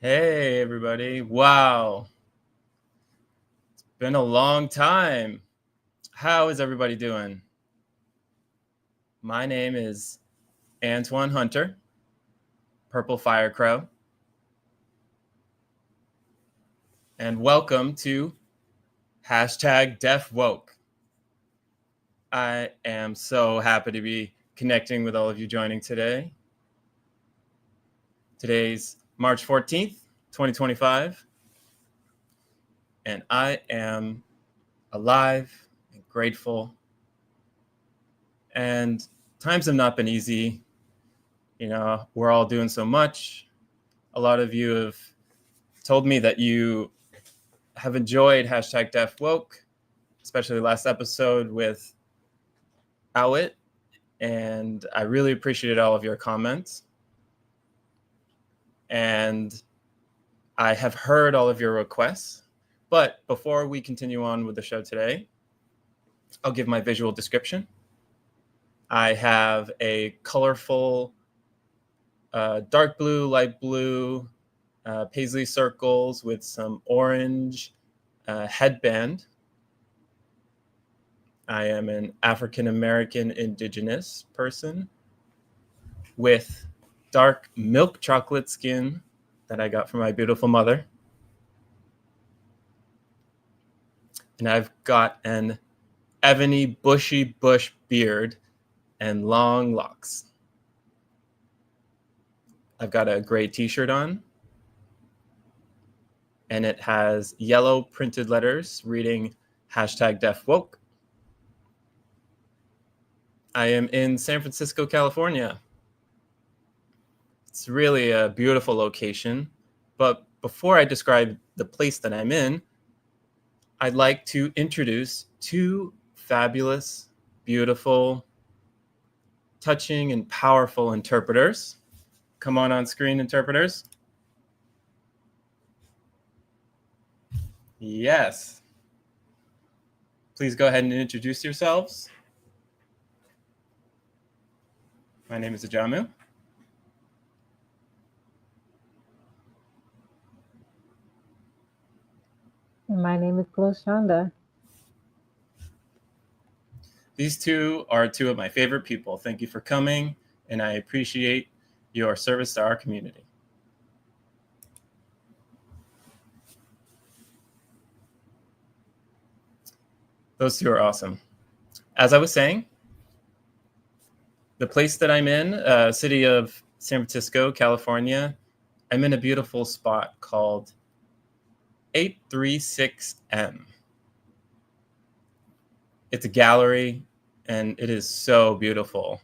Hey, everybody. Wow. It's been a long time. How is everybody doing? My name is Antoine Hunter, Purple Fire Crow, and welcome to #DeafWoke. I am so happy to be connecting with all of you joining today. Today's March 14th, 2025, and I am alive and grateful. And times have not been easy. You know, we're all doing so much. A lot of you have told me that you have enjoyed #DeafWoke, especially the last episode with Awit, and I really appreciated all of your comments. And I have heard all of your requests. But before we continue on with the show today, I'll give my visual description. I have a colorful dark blue, light blue, paisley circles with some orange headband. I am an African-American indigenous person with dark milk chocolate skin that I got from my beautiful mother. And I've got an ebony bushy bush beard and long locks. I've got a gray t-shirt on, and it has yellow printed letters reading #DeafWoke. I am in San Francisco, California. It's really a beautiful location, but before I describe the place that I'm in, I'd like to introduce two fabulous, beautiful, touching, and powerful interpreters. Come on screen, interpreters. Yes. Please go ahead and introduce yourselves. My name is Ajamu. My name is Gloshonda. These two are two of my favorite people. Thank you for coming, and I appreciate your service to our community. Those two are awesome. As I was saying, the place that I'm in, city of San Francisco, California, I'm in a beautiful spot called 836M. It's a gallery, and it is so beautiful.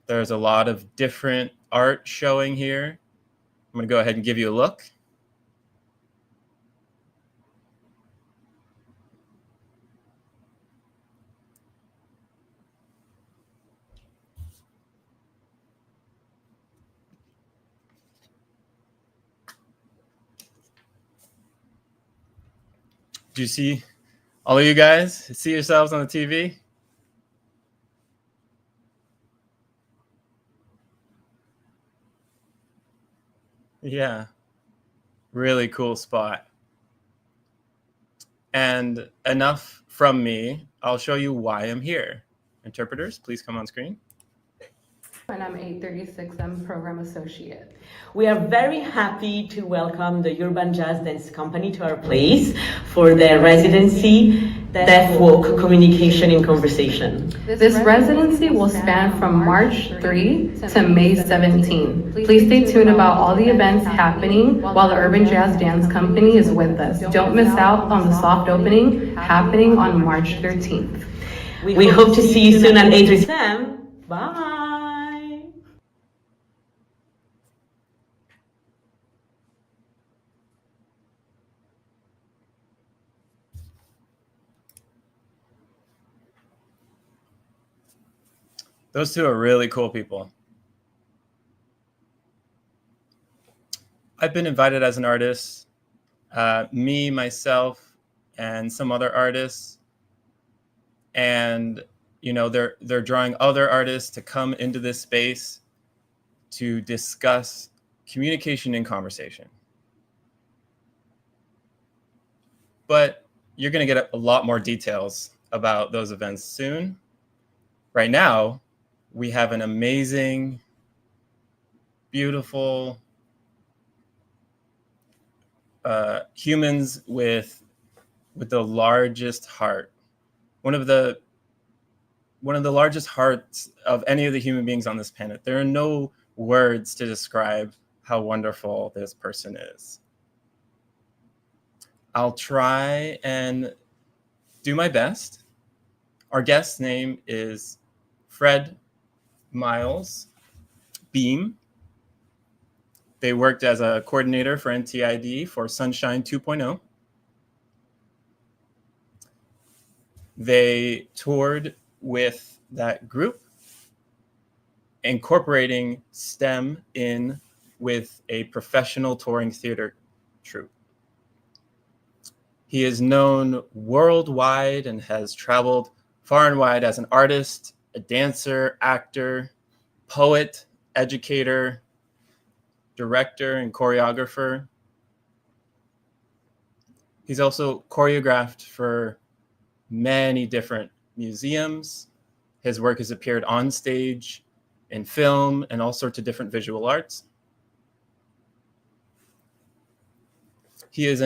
There's a lot of different art showing here. I'm going to go ahead and give you a look. Do you see all of you guys? See yourselves on the TV? Yeah, really cool spot. And enough from me. I'll show you why I'm here. Interpreters, please come on screen. And I'm a 36M Program Associate. We are very happy to welcome the Urban Jazz Dance Company to our place for their residency, DeafWoke Communication in Conversation. This residency will span from March 3 to May 17. Please stay tuned about all the events happening while the Urban Jazz Dance Company is with us. Don't miss out on the soft opening happening on March 13th. We hope to see you soon at 8:30. Bye! Those two are really cool people. I've been invited as an artist, me, myself, and some other artists. And, you know, they're drawing other artists to come into this space to discuss communication and conversation. But you're going to get a lot more details about those events soon. Right now, we have an amazing, beautiful humans with the largest heart. One of the largest hearts of any of the human beings on this planet. There are no words to describe how wonderful this person is. I'll try and do my best. Our guest's name is Fred Miles Beam. They worked as a coordinator for NTID for Sunshine 2.0. They toured with that group, incorporating STEM in with a professional touring theater troupe. He is known worldwide and has traveled far and wide as an artist, a dancer, actor, poet, educator, director, and choreographer. He's also choreographed for many different museums. His work has appeared on stage, in film, and all sorts of different visual arts. He is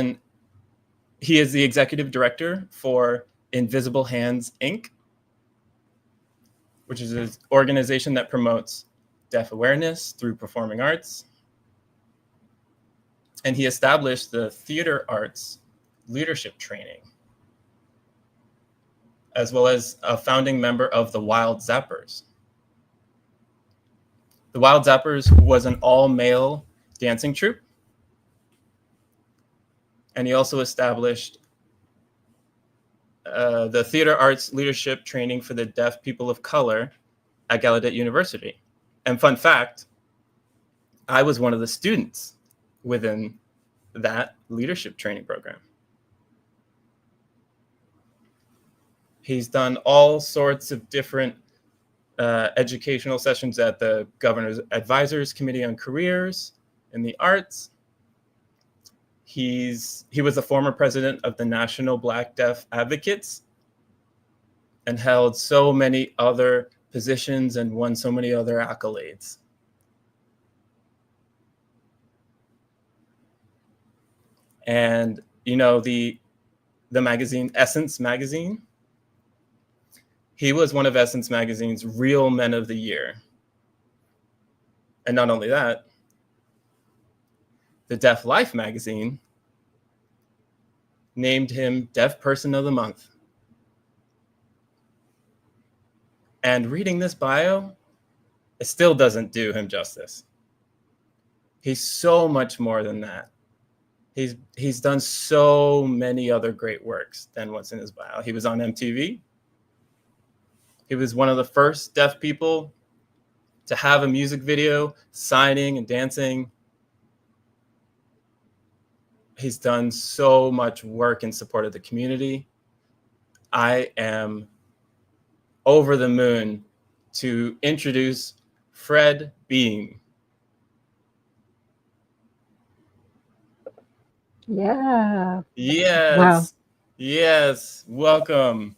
the executive director for Invisible Hands, Inc., which is an organization that promotes deaf awareness through performing arts. And he established the theater arts leadership training, as well as a founding member of the Wild Zappers. The Wild Zappers was an all-male dancing troupe. And he also established the theater arts leadership training for the deaf people of color at Gallaudet University. And fun fact, I was one of the students within that leadership training program. He's done all sorts of different educational sessions at the Governor's Advisors Committee on Careers in the Arts. He was the former president of the National Black Deaf Advocates and held so many other positions and won so many other accolades. And, you know, the magazine, Essence magazine, he was one of Essence magazine's Real Men of the Year. And not only that, the Deaf Life magazine named him Deaf Person of the Month. And reading this bio, it still doesn't do him justice. He's so much more than that. He's done so many other great works than what's in his bio. He was on MTV. He was one of the first deaf people to have a music video, signing and dancing. He's done so much work in support of the community. I am over the moon to introduce Fred Beam. Yeah. Yes. Wow. Yes. Welcome.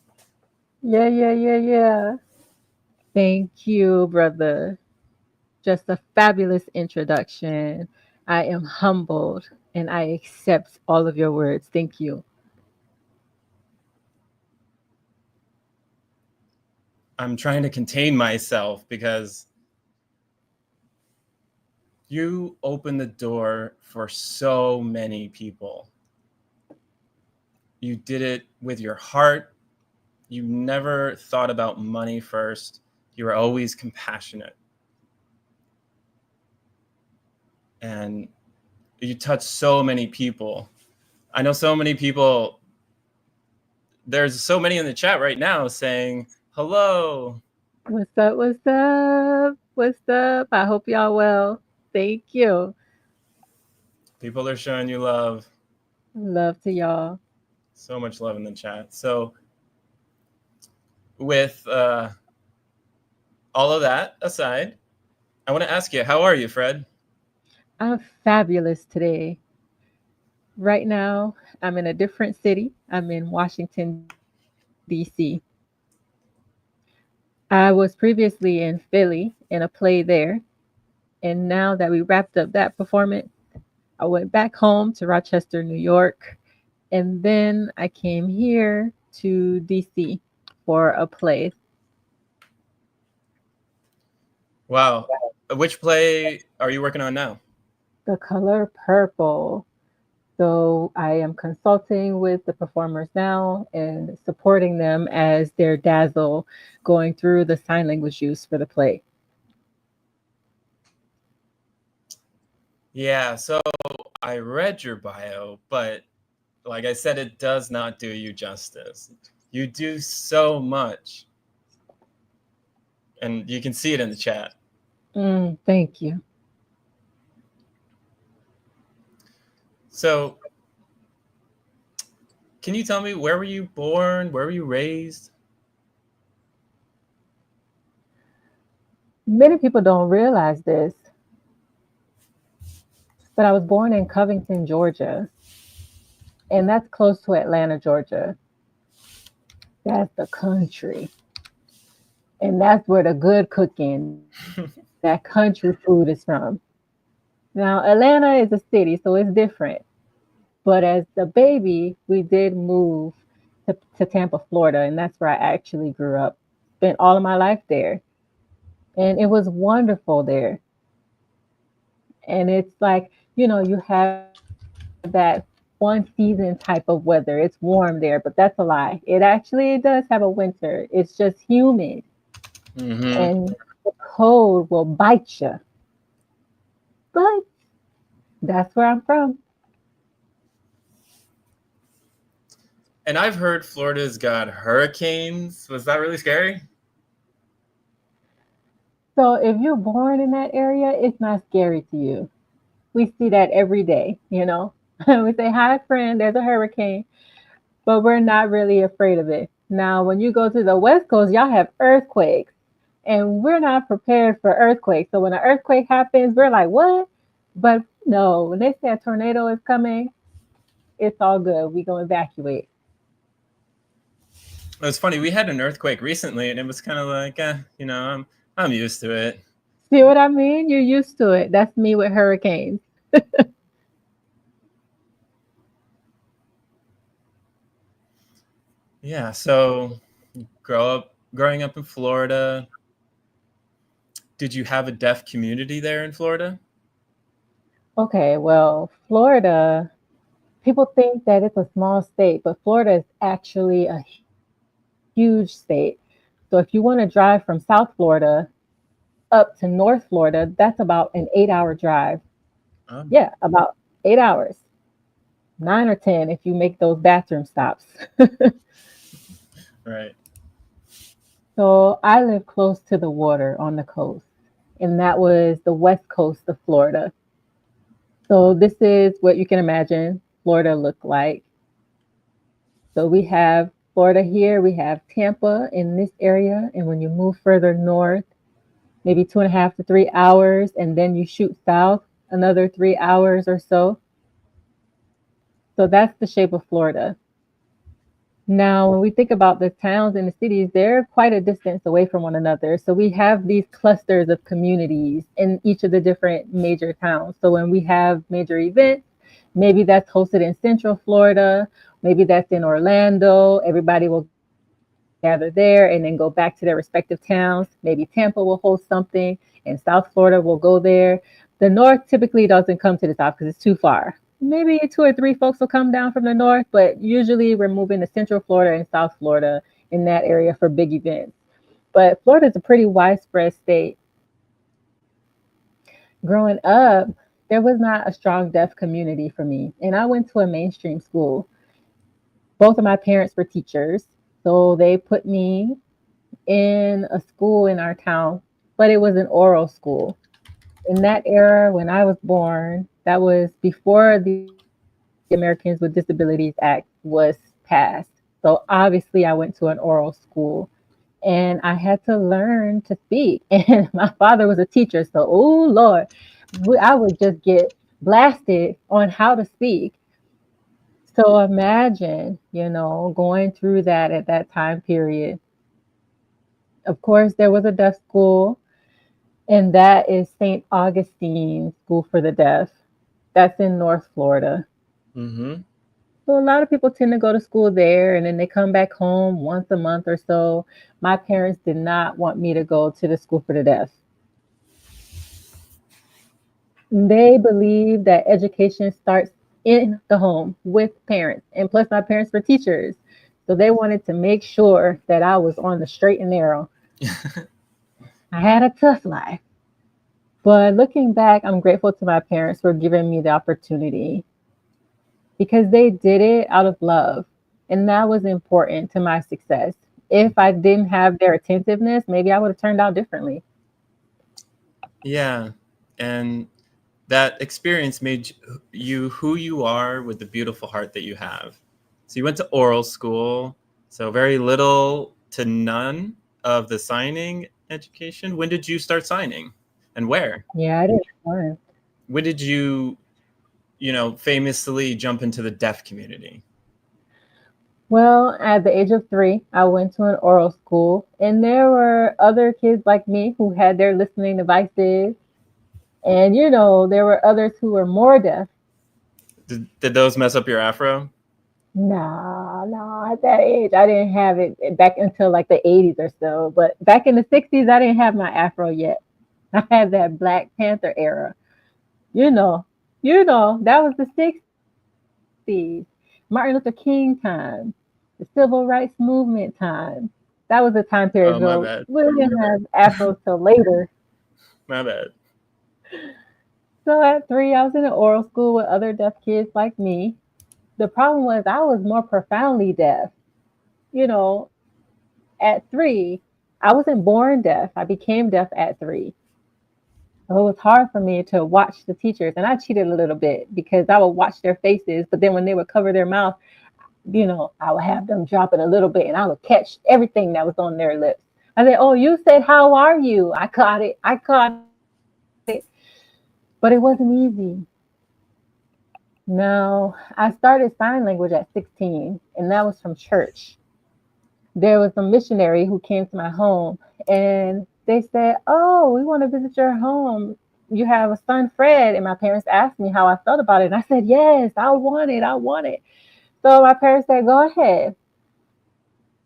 Yeah. Thank you, brother. Just a fabulous introduction. I am humbled and I accept all of your words. Thank you. I'm trying to contain myself because you opened the door for so many people. You did it with your heart. You never thought about money first. You were always compassionate. And you touched so many people. I know so many people. There's so many in the chat right now saying, hello. What's up? What's up? I hope y'all well. Thank you. People are showing you love. Love to y'all. So much love in the chat. So with all of that aside, I want to ask you, how are you, Fred? I'm fabulous today. Right now, I'm in a different city. I'm in Washington, D.C. I was previously in Philly in a play there. And now that we wrapped up that performance, I went back home to Rochester, New York. And then I came here to DC for a play. Wow. Which play are you working on now? The Color Purple. So I am consulting with the performers now and supporting them as their dazzle going through the sign language use for the play. Yeah, so I read your bio, but like I said, it does not do you justice. You do so much. And you can see it in the chat. Thank you. So, can you tell me, where were you born? Where were you raised? Many people don't realize this, but I was born in Covington, Georgia, and that's close to Atlanta, Georgia. That's the country. And that's where the good cooking, that country food is from. Now, Atlanta is a city, so it's different. But as the baby, we did move to Tampa, Florida, and that's where I actually grew up. Spent all of my life there. And it was wonderful there. And it's like, you have that one season type of weather. It's warm there, but that's a lie. It actually does have a winter. It's just humid. And the cold will bite you. But that's where I'm from. And I've heard Florida's got hurricanes. Was that really scary? So if you're born in that area, it's not scary to you. We see that every day, We say, hi, friend, there's a hurricane. But we're not really afraid of it. Now, when you go to the West Coast, y'all have earthquakes. And we're not prepared for earthquakes. So when an earthquake happens, we're like, what? But no, when they say a tornado is coming, it's all good. We go evacuate. It's funny. We had an earthquake recently, and it was kind of like, I'm used to it. See what I mean? You're used to it. That's me with hurricanes. Yeah. So, growing up in Florida, did you have a deaf community there in Florida? Okay, well, Florida, people think that it's a small state, but Florida is actually a huge state. So if you want to drive from South Florida up to North Florida, that's about an 8-hour drive. Yeah, about 8 hours. 9 or 10 if you make those bathroom stops. Right. So I live close to the water on the coast, and that was the west coast of Florida. So this is what you can imagine Florida looked like. So we have Florida here, we have Tampa in this area, and when you move further north, maybe 2.5 to 3 hours, and then you shoot south another 3 hours or so. So that's the shape of Florida. Now, when we think about the towns and the cities, they're quite a distance away from one another. So we have these clusters of communities in each of the different major towns. So when we have major events, maybe that's hosted in Central Florida, maybe that's in Orlando, everybody will gather there and then go back to their respective towns. Maybe Tampa will host something and South Florida will go there. The North typically doesn't come to the South because it's too far. Maybe 2 or 3 folks will come down from the North, but usually we're moving to Central Florida and South Florida in that area for big events. But Florida is a pretty widespread state. Growing up, there was not a strong deaf community for me, and I went to a mainstream school. Both of my parents were teachers, so they put me in a school in our town, but it was an oral school. In that era, when I was born, that was before the Americans with Disabilities Act was passed. So obviously I went to an oral school and I had to learn to speak. And my father was a teacher. So, oh Lord, I would just get blasted on how to speak. So imagine, going through that at that time period. Of course, there was a deaf school, and that is St. Augustine School for the Deaf. That's in North Florida. Mm-hmm. So a lot of people tend to go to school there, and then they come back home once a month or so. My parents did not want me to go to the School for the Deaf. They believe that education starts in the home with parents, and plus my parents were teachers. So they wanted to make sure that I was on the straight and narrow. I had a tough life. But looking back, I'm grateful to my parents for giving me the opportunity because they did it out of love. And that was important to my success. If I didn't have their attentiveness, maybe I would have turned out differently. Yeah. And that experience made you who you are with the beautiful heart that you have. So you went to oral school, so very little to none of the signing education. When did you start signing and where? Yeah, I didn't learn. When did you, famously jump into the deaf community? Well, at the age of 3, I went to an oral school, and there were other kids like me who had their listening devices. And, there were others who were more deaf. Did those mess up your afro? No, at that age, I didn't have it back until like the 80s or so. But back in the 60s, I didn't have my afro yet. I had that Black Panther era. You know, that was the 60s. Martin Luther King time, the civil rights movement time. That was the time period. Oh, my So bad. we didn't have afros till later. My bad. So at 3, I was in an oral school with other deaf kids like me. The problem was I was more profoundly deaf. You know, at 3, I wasn't born deaf. I became deaf at 3. So it was hard for me to watch the teachers, and I cheated a little bit because I would watch their faces, but then when they would cover their mouth, I would have them drop it a little bit, and I would catch everything that was on their lips. I said, "Oh, you said how are you?" I caught it. But it wasn't easy. No, I started sign language at 16, and that was from church. There was a missionary who came to my home, and they said, "Oh, we want to visit your home. You have a son, Fred." And my parents asked me how I felt about it. And I said, "Yes, I want it. I want it." So my parents said, "Go ahead."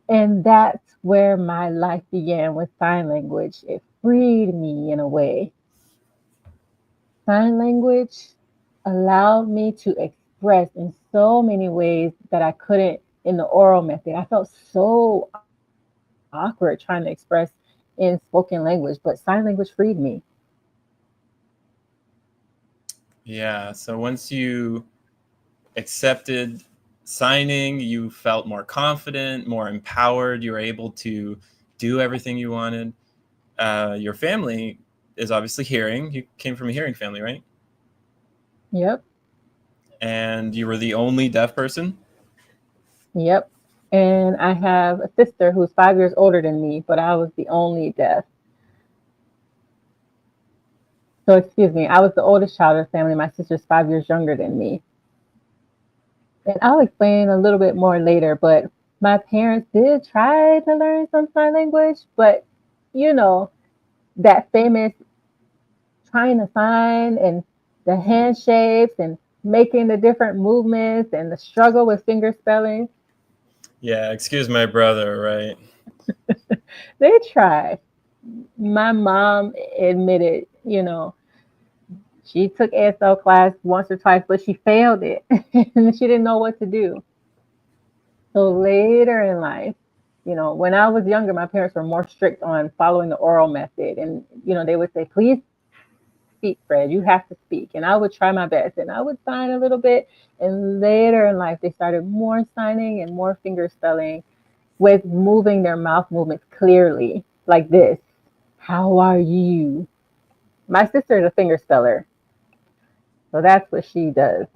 And that's where my life began with sign language. It freed me in a way. Sign language allowed me to express in so many ways that I couldn't in the oral method. I felt so awkward trying to express in spoken language, but sign language freed me. Yeah. So once you accepted signing, you felt more confident, more empowered. You were able to do everything you wanted. Your family is obviously hearing. You came from a hearing family, right? Yep, And you were the only deaf person? yep. And I have a sister who's 5 years older than me, but I was the only deaf. So, excuse me, I was the oldest child of the family. My sister's 5 years younger than me. And I'll explain a little bit more later, but my parents did try to learn some sign language, but you know, that famous trying to sign and the hand shapes and making the different movements and the struggle with finger spelling, Yeah, excuse my brother, right? they tried. My mom admitted, she took ASL class once or twice, but she failed it and she didn't know what to do. So later in life, when I was younger, my parents were more strict on following the oral method. And, they would say, "Please speak, Fred, you have to speak." And I would try my best and I would sign a little bit. And later in life, they started more signing and more finger spelling with moving their mouth movements clearly, like this. How are you? My sister is a finger speller. So that's what she does.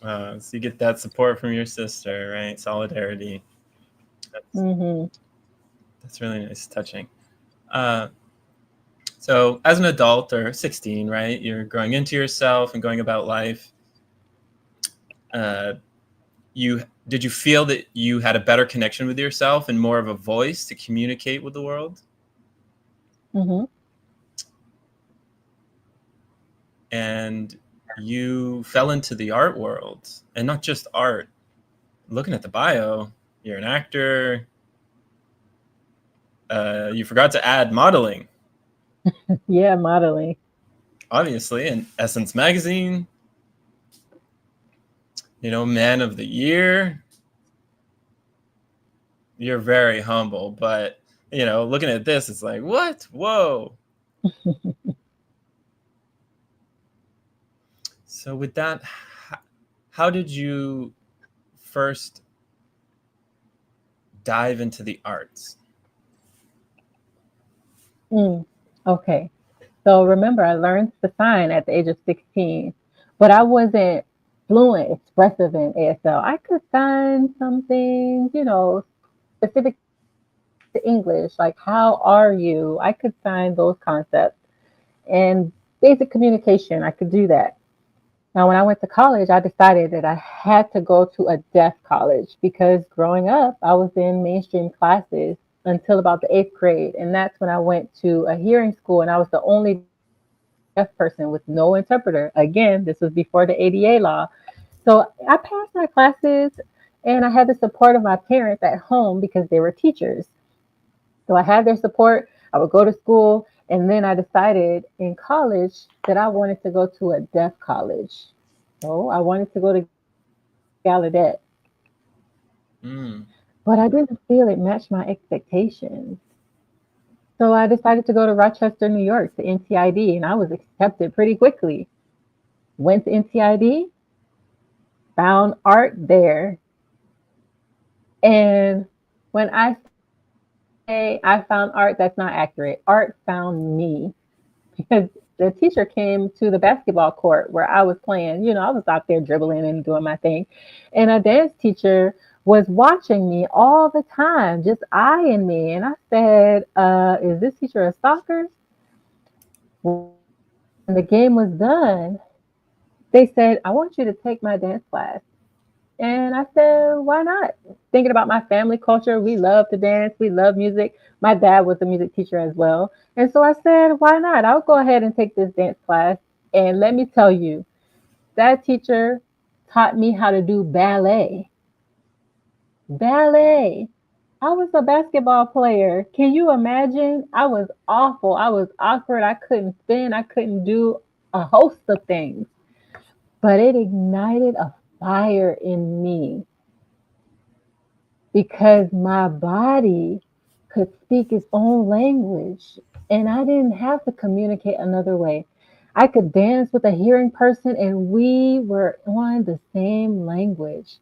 So you get that support from your sister, right? Solidarity. That's, Mm-hmm. that's really nice, touching. Uh, So as an adult or 16, right, you're growing into yourself and going about life. Did you feel that you had a better connection with yourself and more of a voice to communicate with the world? Mm-hmm. And you fell into the art world, and not just art. Looking at the bio, you're an actor. You forgot to add modeling. Yeah, modeling. Obviously, in Essence magazine, man of the year. You're very humble, but looking at this, it's like, what? Whoa. So with that, how did you first dive into the arts? Okay. So remember, I learned to sign at the age of 16, but I wasn't fluent, expressive in ASL. I could sign some things, specific to English, like how are you? I could sign those concepts and basic communication. I could do that. Now, when I went to college, I decided that I had to go to a deaf college because growing up, I was in mainstream classes until about the 8th grade. And that's when I went to a hearing school, and I was the only deaf person with no interpreter. Again, this was before the ADA law. So I passed my classes, and I had the support of my parents at home because they were teachers. So I had their support. I would go to school, and then I decided in college that I wanted to go to a deaf college. So I wanted to go to Gallaudet, but I didn't feel it matched my expectations. So I decided to go to Rochester, New York, to NTID, and I was accepted pretty quickly. Went to NTID, found art there. And when I say I found art, that's not accurate. Art found me because the teacher came to the basketball court where I was playing. I was out there dribbling and doing my thing. And a dance teacher was watching me all the time, just eyeing me. And I said, is this teacher a stalker? When the game was done, they said, I want you to take my dance class. And I said, why not? Thinking about my family culture, we love to dance, we love music. My dad was a music teacher as well. And so I said, why not? I'll go ahead and take this dance class. And let me tell you, that teacher taught me how to do ballet. Ballet. I was a basketball player. Can you imagine? I was awful. I was awkward. I couldn't spin. I couldn't do a host of things. But it ignited a fire in me because my body could speak its own language and I didn't have to communicate another way. I could dance with a hearing person and we were on the same language.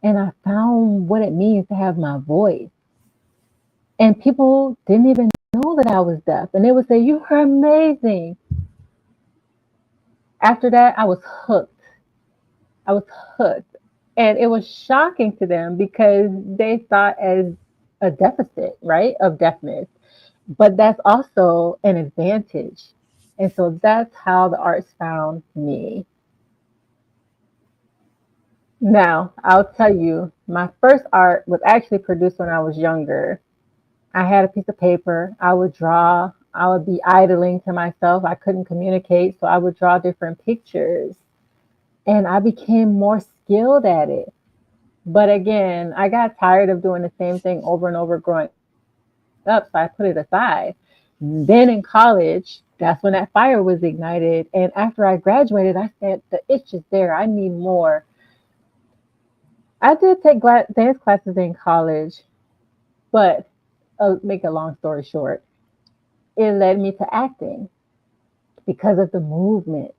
And I found what it means to have my voice. And people didn't even know that I was deaf. And they would say, you are amazing. After that, I was hooked. I was hooked. And it was shocking to them because they thought as a deficit, right, of deafness. But that's also an advantage. And so that's how the arts found me. Now, I'll tell you, my first art was actually produced when I was younger. I had a piece of paper. I would draw. I would be idling to myself. I couldn't communicate, so I would draw different pictures. And I became more skilled at it. But again, I got tired of doing the same thing over and over growing up, so I put it aside. Then in college, that's when that fire was ignited. And after I graduated, I said, the itch is there. I need more. I did take dance classes in college, but make a long story short, it led me to acting because of the movement.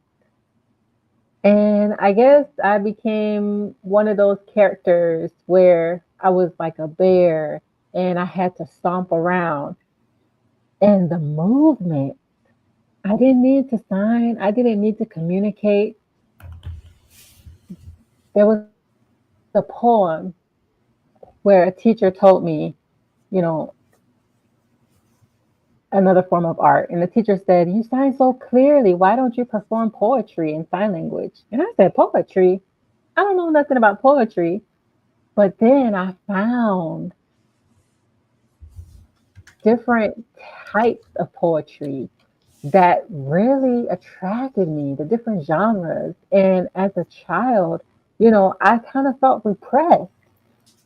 And I guess I became one of those characters where I was like a bear and I had to stomp around. And the movement, I didn't need to sign, I didn't need to communicate. There was a poem where a teacher told me, you know, another form of art. And the teacher said, "You sign so clearly. Why don't you perform poetry in sign language?" And I said, "Poetry? I don't know nothing about poetry." But then I found different types of poetry that really attracted me, the different genres. And as a child, I kind of felt repressed.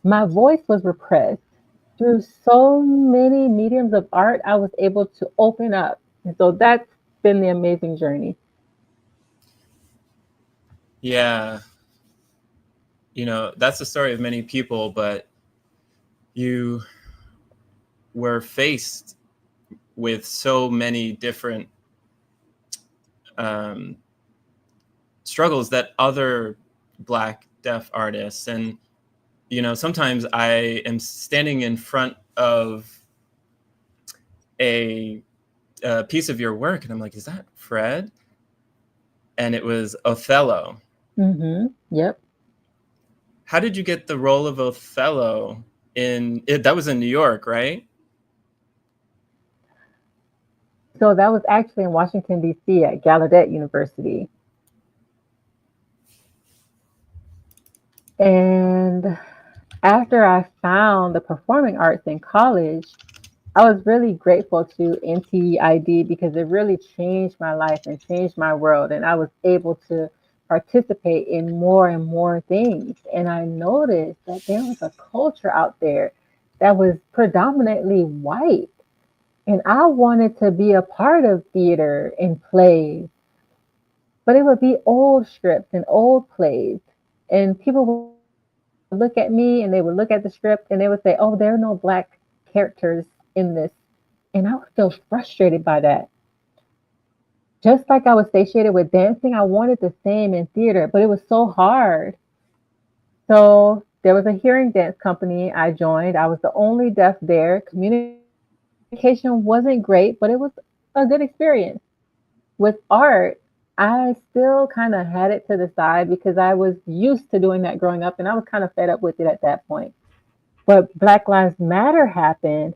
My voice was repressed. Through so many mediums of art, I was able to open up. And so that's been the amazing journey. Yeah. That's the story of many people, but you were faced with so many different struggles that other Black deaf artists, and sometimes I am standing in front of a piece of your work and I'm like, is that Fred? And it was Othello. Yep. How did you get the role of Othello that was in New York, right? So that was actually in Washington, D.C. at Gallaudet University. And after I found the performing arts in college, I was really grateful to NTID because it really changed my life and changed my world. And I was able to participate in more and more things. And I noticed that there was a culture out there that was predominantly white. And I wanted to be a part of theater and plays, but it would be old scripts and old plays. And people would look at me and they would look at the script and they would say, "Oh, there are no Black characters in this." And I would feel frustrated by that. Just like I was satiated with dancing, I wanted the same in theater, but it was so hard. So there was a hearing dance company I joined. I was the only deaf there. Communication wasn't great, but it was a good experience. With art, I still kind of had it to the side because I was used to doing that growing up and I was kind of fed up with it at that point. But Black Lives Matter happened.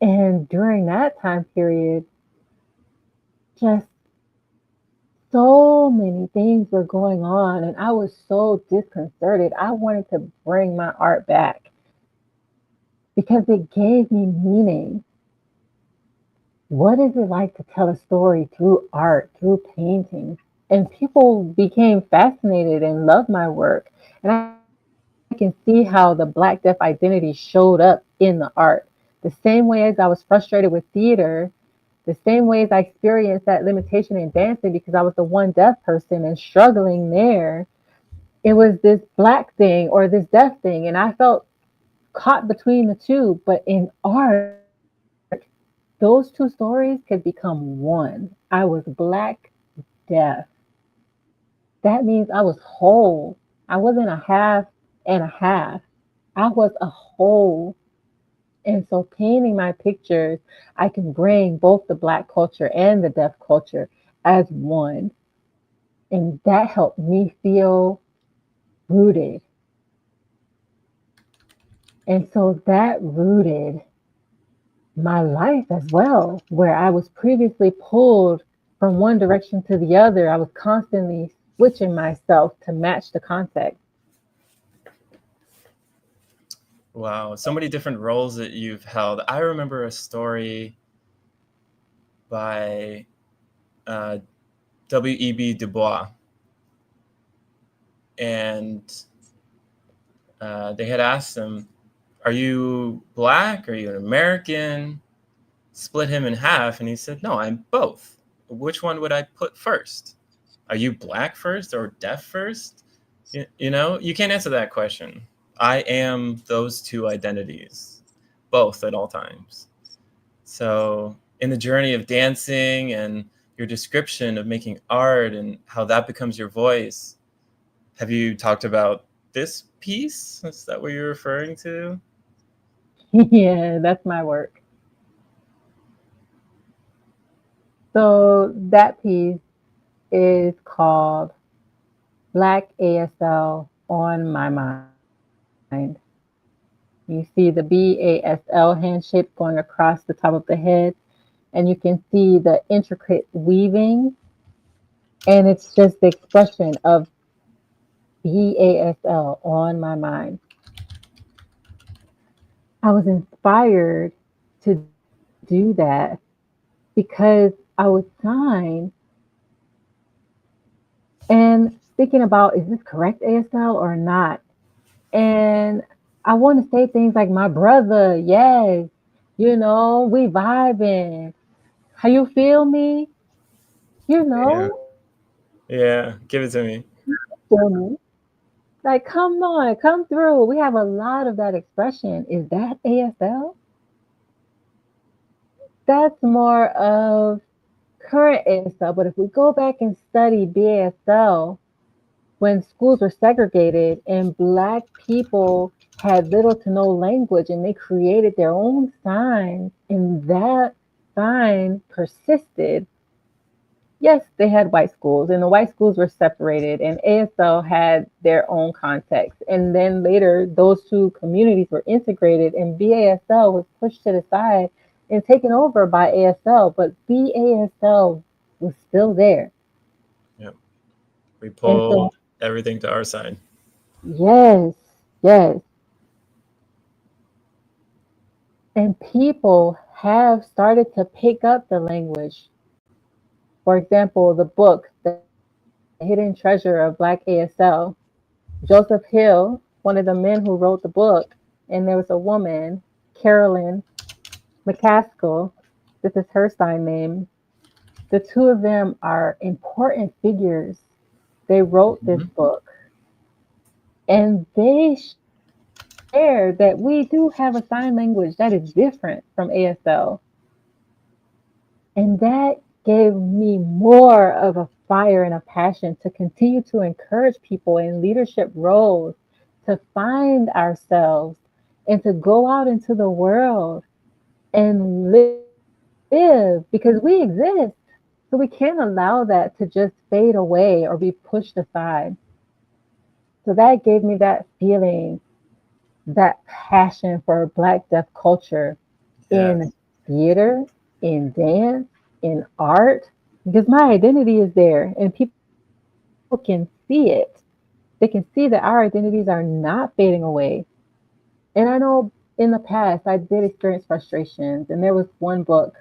And during that time period, just so many things were going on and I was so disconcerted. I wanted to bring my art back because it gave me meaning. What is it like to tell a story through art, through painting? And people became fascinated and loved my work. And I can see how the Black deaf identity showed up in the art. The same way as I was frustrated with theater, the same way as I experienced that limitation in dancing because I was the one deaf person and struggling there, it was this Black thing or this deaf thing. And I felt caught between the two. But in art, those two stories could become one. I was Black deaf. That means I was whole. I wasn't a half and a half. I was a whole. And so painting my pictures, I can bring both the Black culture and the deaf culture as one. And that helped me feel rooted. And so that rooted my life as well, where I was previously pulled from one direction to the other. I was constantly switching myself to match the context. Wow, so many different roles that you've held. I remember a story by W.E.B. Du Bois. And they had asked him, "Are you Black? Are you an American?" Split him in half. And he said, "No, I'm both. Which one would I put first? Are you Black first or deaf first?" You can't answer that question. I am those two identities, both at all times. So in the journey of dancing and your description of making art and how that becomes your voice, have you talked about this piece? Is that what you're referring to? Yeah, that's my work. So that piece is called Black ASL on My Mind. You see the BASL handshake going across the top of the head. and you can see the intricate weaving, and it's just the expression of BASL on my mind. I was inspired to do that because I would sign and thinking about, is this correct ASL or not? And I want to say things like, my brother, yes, we vibing. How you feel me? You Yeah. know, Yeah. Give it to me. feel me. Like, come on, come through. We have a lot of that expression. Is that ASL? That's more of current ASL. But if we go back and study BASL, when schools were segregated and Black people had little to no language and they created their own signs, and that sign persisted. Yes, they had white schools, and the white schools were separated, and ASL had their own context. And then later, those two communities were integrated, and BASL was pushed to the side and taken over by ASL, but BASL was still there. Yep. We And so, pulled everything to our side. yes, yes. And people have started to pick up the language. For example, the book, The Hidden Treasure of Black ASL. Joseph Hill, one of the men who wrote the book, and there was a woman, Carolyn McCaskill. This is her sign name. The two of them are important figures. They wrote this book, and they shared that we do have a sign language that is different from ASL. And that gave me more of a fire and a passion to continue to encourage people in leadership roles to find ourselves and to go out into the world and live because we exist. So we can't allow that to just fade away or be pushed aside. So that gave me that feeling, that passion for Black deaf culture in theater, in dance, in art, because my identity is there and people can see it. They can see that our identities are not fading away. And I know in the past I did experience frustrations, and there was one book.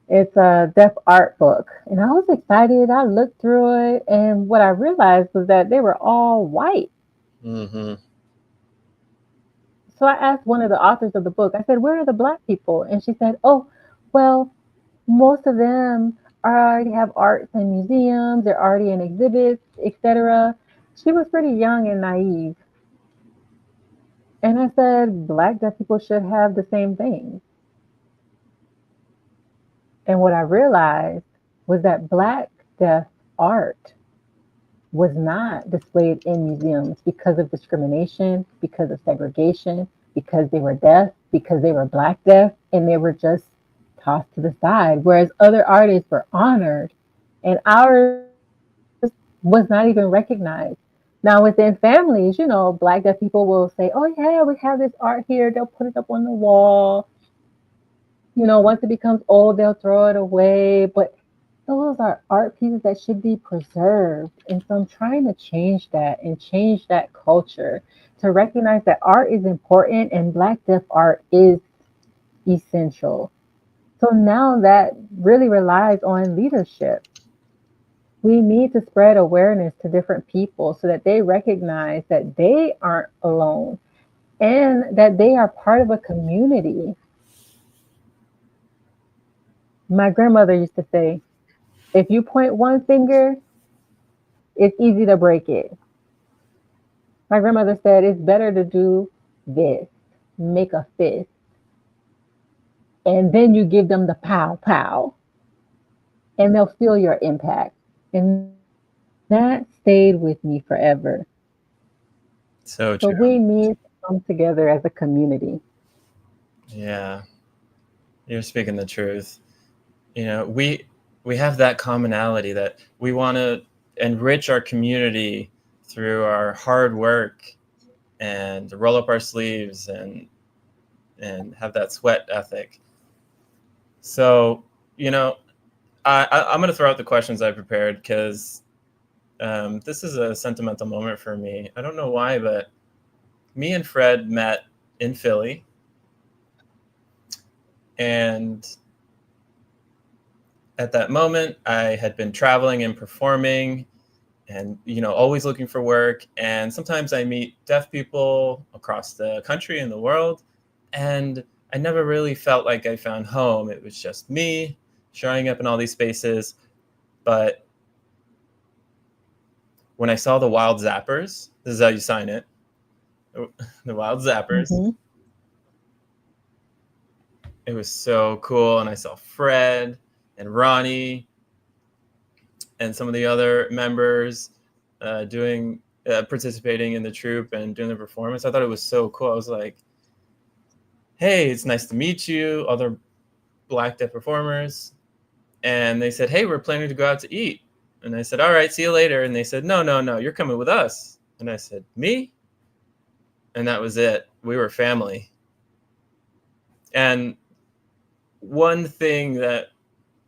It's a deaf art book, and I was excited. I looked through it, and what I realized was that they were all white. Mm-hmm. So I asked one of the authors of the book, I said, where are the Black people? And she said, oh, well, most of them already have arts in museums, they're already in exhibits, etc. She was pretty young and naive. And I said, Black deaf people should have the same thing. And what I realized was that Black deaf art was not displayed in museums because of discrimination, because of segregation, because they were deaf, because they were Black deaf, and they were just tossed to the side. Whereas other artists were honored, and ours was not even recognized. Now, within families, Black deaf people will say, oh, yeah, we have this art here. They'll put it up on the wall. Once it becomes old, they'll throw it away. But those are art pieces that should be preserved. And so I'm trying to change that and change that culture to recognize that art is important and Black deaf art is essential. So now that really relies on leadership. We need to spread awareness to different people so that they recognize that they aren't alone and that they are part of a community. My grandmother used to say, if you point one finger, it's easy to break it. My grandmother said it's better to do this, make a fist, and then you give them the pow pow, and they'll feel your impact. And that stayed with me forever. So So true. we need to come together as a community. Yeah, you're speaking the truth. We have that commonality that we want to enrich our community through our hard work and roll up our sleeves and have that sweat ethic. So, you know, I'm going to throw out the questions I prepared because this is a sentimental moment for me. I don't know why, but me and Fred met in Philly. And at that moment, I had been traveling and performing and, you know, always looking for work. And sometimes I meet deaf people across the country and the world. And I never really felt like I found home. It was just me showing up in all these spaces. But when I saw the Wild Zappers, this is how you sign it, the Wild Zappers, Mm-hmm. it was so cool. And I saw Fred and Ronnie and some of the other members participating in the troupe and doing the performance. I thought it was so cool. I was like, hey, it's nice to meet you, other Black deaf performers. And they said, hey, we're planning to go out to eat. And I said, all right, see you later. And they said, no, you're coming with us. And I said, me? And that was it. We were family. And one thing that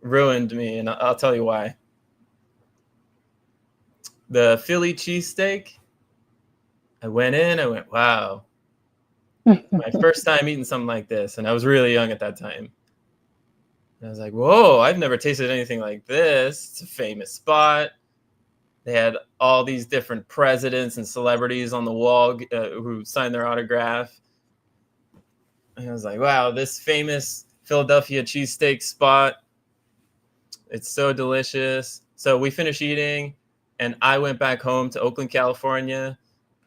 ruined me, and I'll tell you why. The Philly cheesesteak, I went, wow. My first time eating something like this. And I was really young at that time. And I was like, whoa, I've never tasted anything like this. It's a famous spot. They had all these different presidents and celebrities on the wall who signed their autograph. And I was like, wow, this famous Philadelphia cheesesteak spot. It's so delicious. So we finished eating, and I went back home to Oakland, California,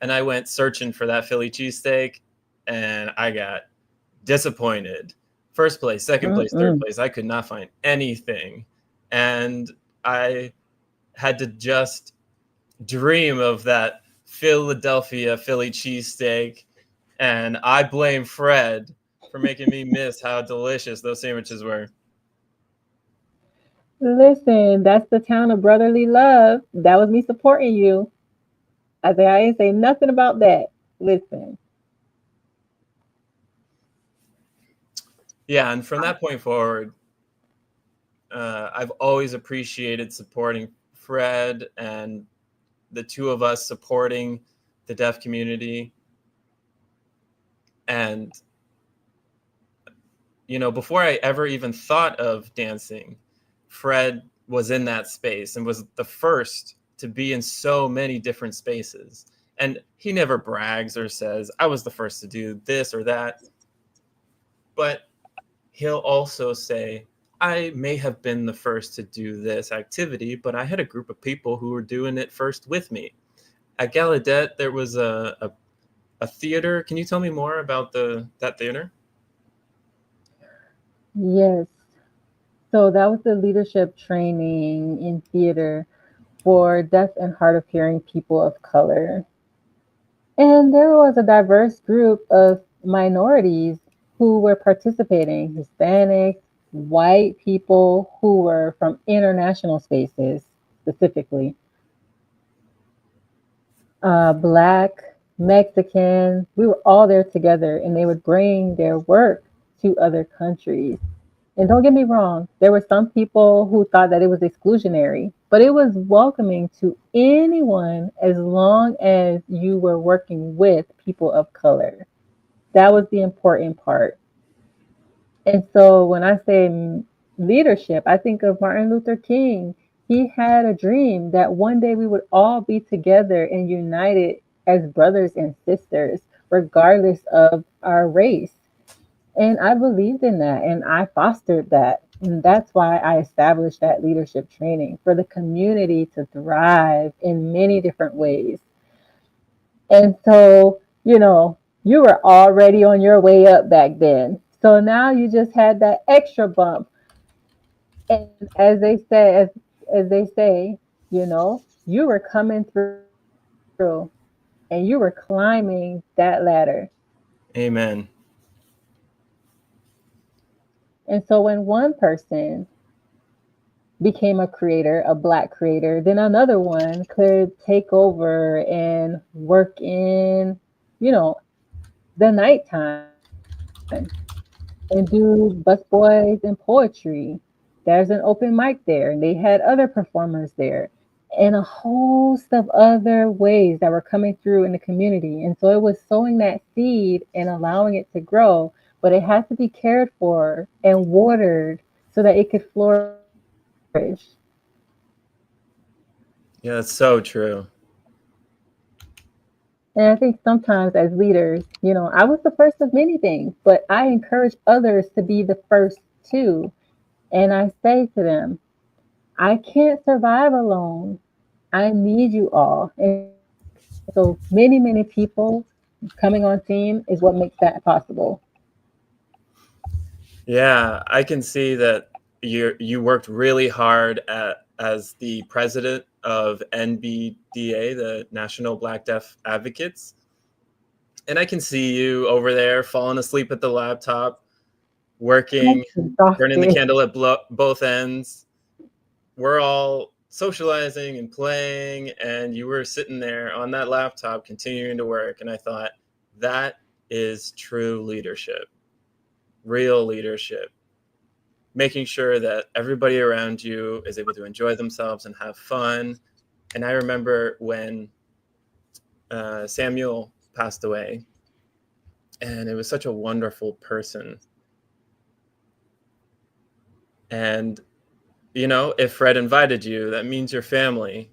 and I went searching for that Philly cheesesteak, and I got disappointed. First place, second place, third place. I could not find anything. And I had to just dream of that Philadelphia Philly cheesesteak. And I blame Fred for making me miss how delicious those sandwiches were. Listen, that's the town of brotherly love. That was me supporting you. I didn't say nothing about that. Listen. Yeah, and from that point forward, I've always appreciated supporting Fred and the two of us supporting the deaf community. And, you know, before I ever even thought of dancing, Fred was in that space and was the first to be in so many different spaces. And he never brags or says, I was the first to do this or that. But he'll also say, I may have been the first to do this activity, but I had a group of people who were doing it first with me. At Gallaudet, there was a theater. Can you tell me more about that theater? Yes. So that was the leadership training in theater for deaf and hard of hearing people of color. And there was a diverse group of minorities who were participating, Hispanics, white people who were from international spaces specifically, Black, Mexican. We were all there together, and they would bring their work to other countries. And don't get me wrong, there were some people who thought that it was exclusionary, but it was welcoming to anyone as long as you were working with people of color. That was the important part. And so when I say leadership, I think of Martin Luther King. He had a dream that one day we would all be together and united as brothers and sisters, regardless of our race. And I believed in that and I fostered that. And that's why I established that leadership training for the community to thrive in many different ways. And so, you know, you were already on your way up back then. So now you just had that extra bump. And as they say, as they say, you know, you were coming through and you were climbing that ladder. Amen. And so when one person became a creator, a Black creator, then another one could take over and work in, you know, the nighttime. and do busboys and poetry. There's an open mic there, and they had other performers there, and a host of other ways that were coming through in the community. And so it was sowing that seed and allowing it to grow, but it has to be cared for and watered so that it could flourish. Yeah, that's so true. And I think sometimes as leaders, I was the first of many things, but I encourage others to be the first too. And I say to them, I can't survive alone. I need you all. And so many, many people coming on team is what makes that possible. Yeah, I can see that you worked really hard as the president of NBDA, the National Black Deaf Advocates. And I can see you over there falling asleep at the laptop, working, burning the candle at both ends. We're all socializing and playing, and you were sitting there on that laptop continuing to work. And I thought, that is true leadership, real leadership. Making sure that everybody around you is able to enjoy themselves and have fun. And I remember when Samuel passed away, and it was such a wonderful person. And, if Fred invited you, that means your family.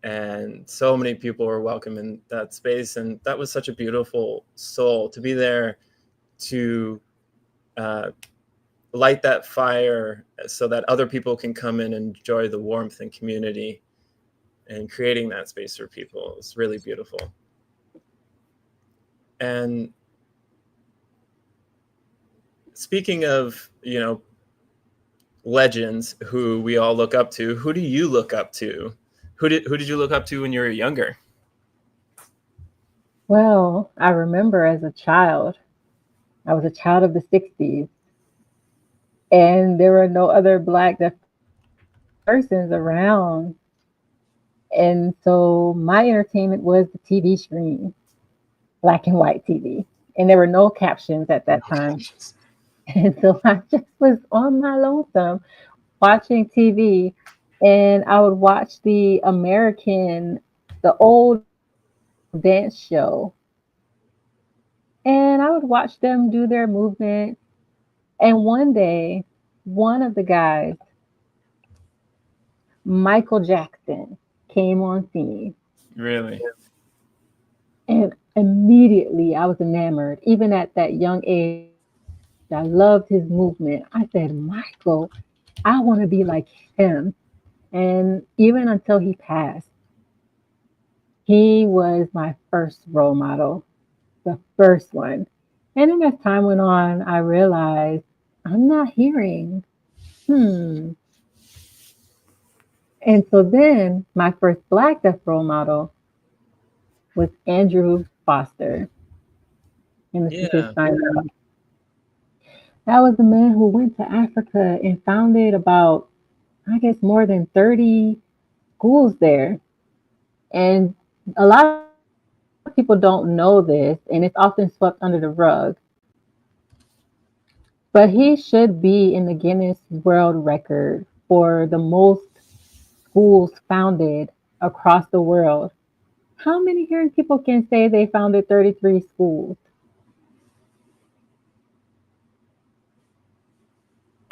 And so many people were welcome in that space. And that was such a beautiful soul to be there to light that fire so that other people can come in and enjoy the warmth and community, and creating that space for people. It's really beautiful. And speaking of, legends who we all look up to, who do you look up to? Who did you look up to when you were younger? Well, I remember as a child, I was a child of the 60s, and there were no other Black deaf persons around. And so my entertainment was the TV screen, black and white TV. And there were no captions at that time. And so I just was on my lonesome watching TV, and I would watch the old dance show. And I would watch them do their movement. And one day, one of the guys, Michael Jackson, came on scene. Really? And immediately I was enamored. Even at that young age, I loved his movement. I said, Michael, I want to be like him. And even until he passed, he was my first role model, the first one. And then as time went on, I realized I'm not hearing. And so then my first Black deaf role model was Andrew Foster. And this is his sign. That was the man who went to Africa and founded about, I guess, more than 30 schools there. And a lot of people don't know this, and it's often swept under the rug. But he should be in the Guinness World Record for the most schools founded across the world. How many hearing people can say they founded 33 schools?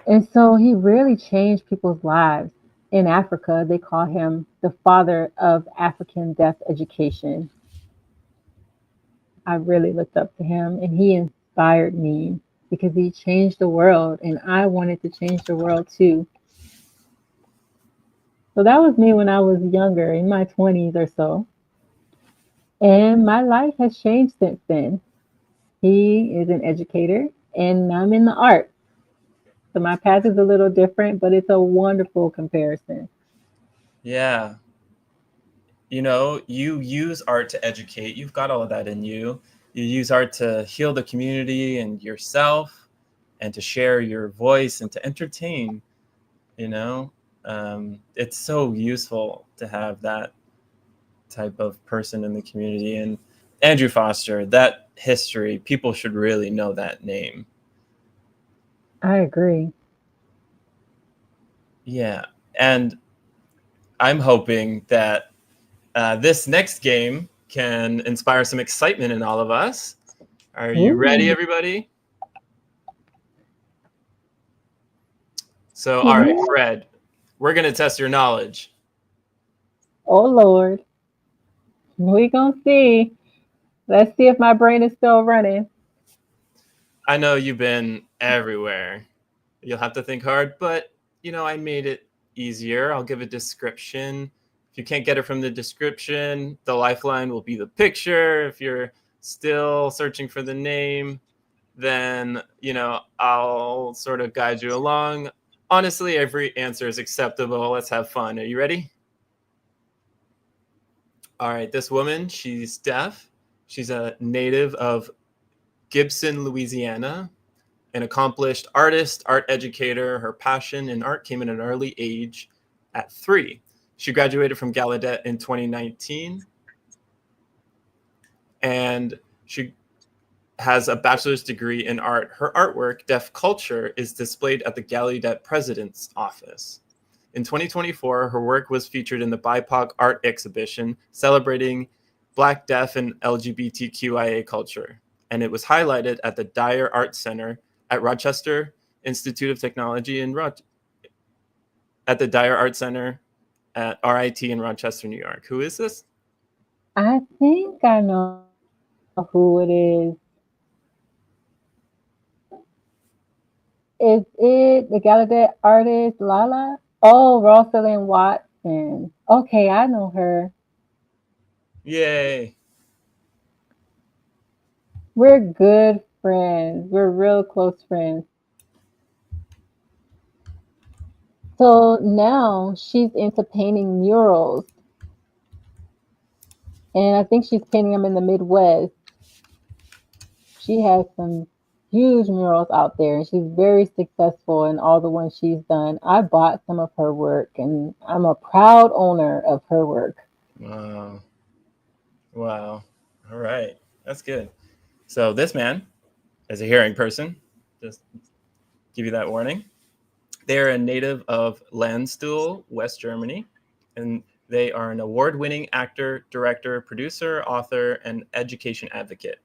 And so he really changed people's lives. In Africa, they call him the father of African deaf education. I really looked up to him, and he inspired me because he changed the world, and I wanted to change the world too. So that was me when I was younger, in my 20s or so. And my life has changed since then. He is an educator, and I'm in the arts. So my path is a little different, but it's a wonderful comparison. Yeah. You use art to educate. You've got all of that in you. You use art to heal the community and yourself, and to share your voice and to entertain. It's so useful to have that type of person in the community. And Andrew Foster, that history, people should really know that name. I agree. Yeah. And I'm hoping that this next game can inspire some excitement in all of us. Are you ready, Ooh. everybody? So, all right, Yeah. Fred, we're going to test your knowledge. Oh Lord. We gonna see. Let's see if my brain is still running. I know you've been everywhere. You'll have to think hard, but I made it easier. I'll give a description. If you can't get it from the description, the lifeline will be the picture. If you're still searching for the name, then I'll sort of guide you along. Honestly, every answer is acceptable. Let's have fun. Are you ready? All right, this woman, she's deaf. She's a native of Gibson, Louisiana, an accomplished artist, art educator. Her passion in art came at an early age at 3. She graduated from Gallaudet in 2019, and she has a bachelor's degree in art. Her artwork, Deaf Culture, is displayed at the Gallaudet President's Office. In 2024, her work was featured in the BIPOC art exhibition celebrating Black, Deaf, and LGBTQIA culture, and it was highlighted at the Dyer Art Center at Rochester Institute of Technology at the Dyer Art Center at RIT in Rochester, New York. Who is this? I think I know who it is. Is it the Gallaudet artist Lala? Oh, Rosalind Watson. Okay, I know her. Yay. We're good friends. We're real close friends. So now she's into painting murals. And I think she's painting them in the Midwest. She has some huge murals out there, and she's very successful in all the ones she's done. I bought some of her work, and I'm a proud owner of her work. Wow. Wow. All right. That's good. So this man is a hearing person. Just give you that warning. They're a native of Landstuhl, West Germany, and they are an award-winning actor, director, producer, author, and education advocate.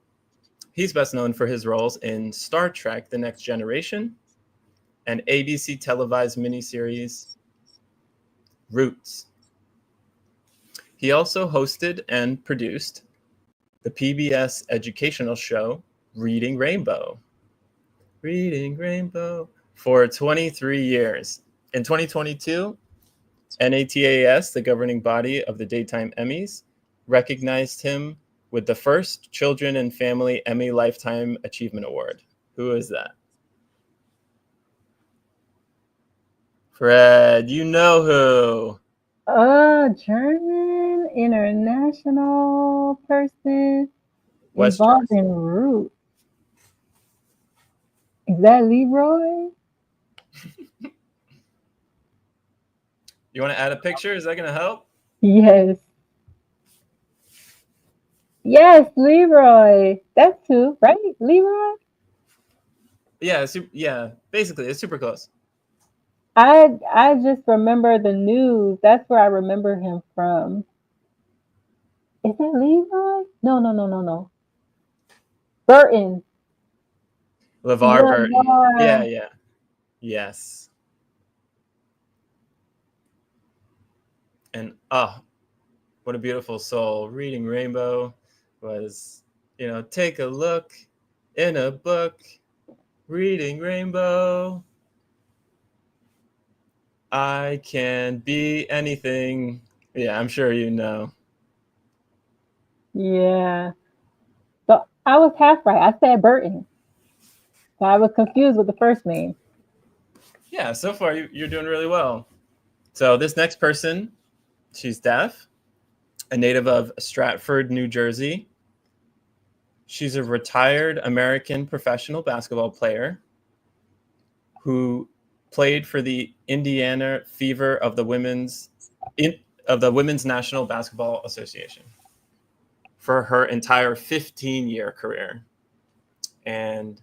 He's best known for his roles in Star Trek: The Next Generation and ABC televised miniseries Roots. He also hosted and produced the PBS educational show Reading Rainbow. Reading Rainbow for 23 years. In 2022, NATAS, the governing body of the Daytime Emmys, recognized him with the first Children and Family Emmy Lifetime Achievement Award. Who is that? Fred, you know who. German international person West involved Jersey. in Root. Is that Leroy? You want to add a picture? Is that going to help? Yes. Yes, Leroy. That's who, right? Leroy? Yeah, basically, it's super close. I just remember the news. That's where I remember him from. Is that Leroy? No. Burton. LeVar Burton. LeVar. Yeah. Yes. And what a beautiful soul. Reading Rainbow was, take a look in a book. Reading Rainbow. I can be anything. Yeah, I'm sure you know. Yeah. So I was half right. I said Burton. So I was confused with the first name. Yeah, so far you're doing really well. So this next person, she's deaf, a native of Stratford, New Jersey. She's a retired American professional basketball player who played for the Indiana Fever of the Women's National Basketball Association for her entire 15-year career. And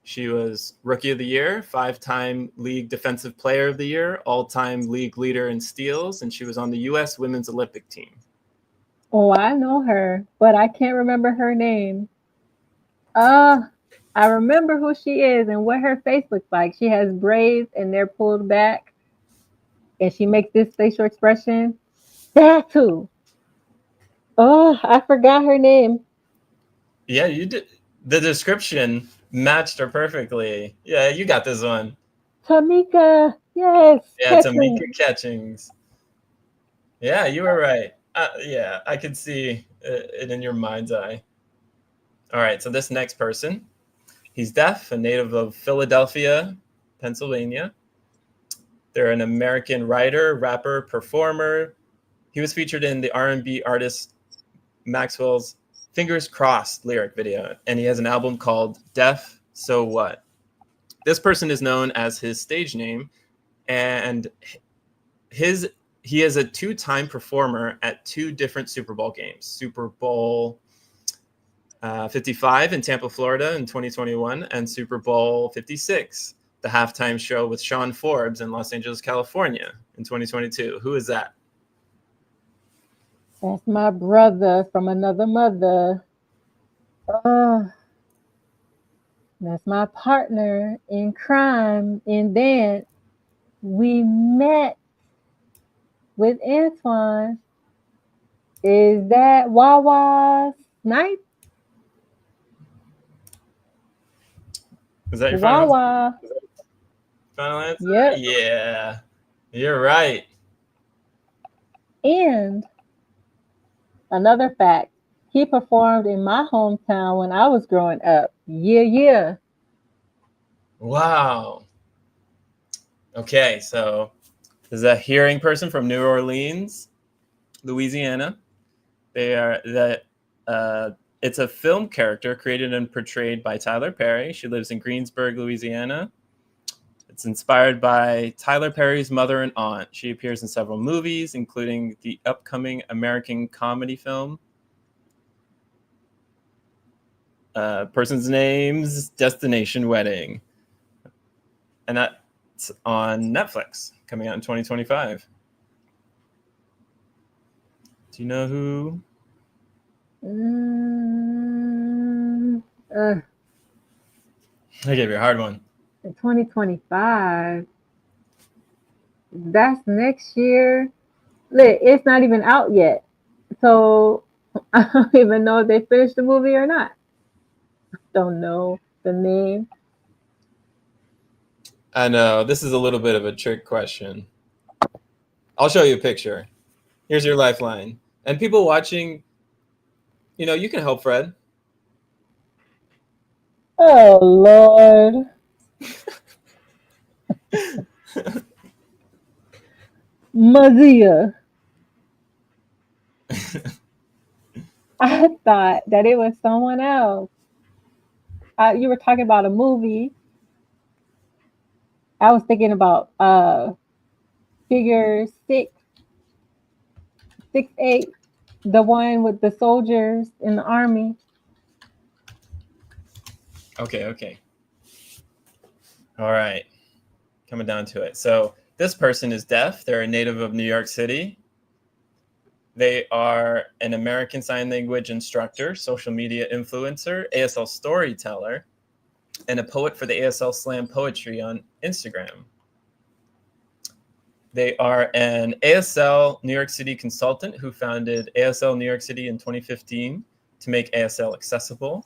She was Rookie of the Year, 5-time League Defensive Player of the Year, all-time league leader in steals, and she was on the U.S. Women's Olympic team. Oh, I know her, but I can't remember her name. I remember who she is and what her face looks like. She has braids and they're pulled back, and she makes this facial expression. That's who. Oh, I forgot her name. Yeah, you did. The description matched her perfectly. Yeah, you got this one. Tamika, yes. Yeah, Catching. Tamika Catchings. Yeah, you were right. Yeah, I could see it in your mind's eye. All right, so this next person, he's deaf, a native of Philadelphia, Pennsylvania. They're an American writer, rapper, performer. He was featured in the R&B artist Maxwell's Fingers Crossed lyric video, and he has an album called Deaf, So What? This person is known as his stage name, and he is a 2-time performer at 2 different Super Bowl games. Super Bowl 55 in Tampa, Florida in 2021, and Super Bowl 56, the halftime show with Sean Forbes in Los Angeles, California in 2022. Who is that? That's my brother from another mother. That's my partner in crime in dance. We met with Antoine. Is that Wawa Snipe? Is that your final Wawa. answer? Yep. Yeah, you're right. And another fact, he performed in my hometown when I was growing up. Yeah. Wow. Okay, so this is a hearing person from New Orleans, Louisiana. It's a film character created and portrayed by Tyler Perry. She lives in Greensburg, Louisiana. It's inspired by Tyler Perry's mother and aunt. She appears in several movies, including the upcoming American comedy film. Person's name's Destination Wedding. And that's on Netflix, coming out in 2025. Do you know who? I gave you a hard one. 2025. That's next year. Look, it's not even out yet. So I don't even know if they finished the movie or not. Don't know the name. I know, this is a little bit of a trick question. I'll show you a picture. Here's your lifeline. And people watching, you can help Fred. Oh, Lord. Mazia. I thought that it was someone else. You were talking about a movie. I was thinking about figure 6'8", the one with the soldiers in the army. Okay. All right. Coming down to it. So this person is deaf. They're a native of New York City. They are an American Sign Language instructor, social media influencer, ASL storyteller, and a poet for the ASL Slam Poetry on Instagram. They are an ASL New York City consultant who founded ASL New York City in 2015 to make ASL accessible,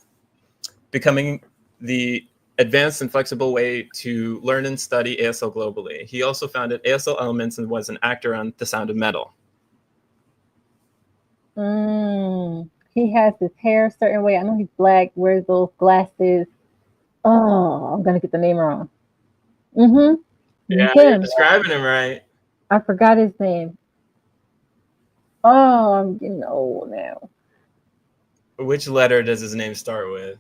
becoming the advanced and flexible way to learn and study ASL globally. He also founded ASL Elements and was an actor on The Sound of Metal. He has his hair a certain way. I know he's black, wears those glasses. Oh, I'm gonna get the name wrong. Yeah, you're describing him right. I forgot his name. Oh, I'm getting old now. Which letter does his name start with?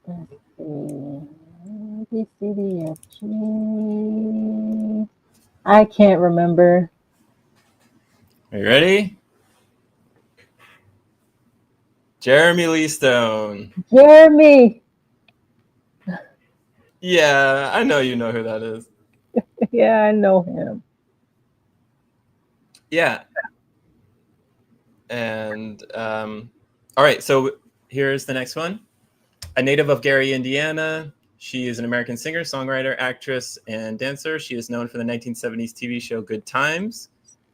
Let's see. A, B, C, D, F, G. I can't remember. Are you ready? Jeremy Lee Stone. Jeremy. Yeah, I know you know who that is. Yeah, I know him. Yeah. And all right, so here's the next one. A native of Gary, Indiana, she is an American singer, songwriter, actress, and dancer. She is known for the 1970s TV show Good Times.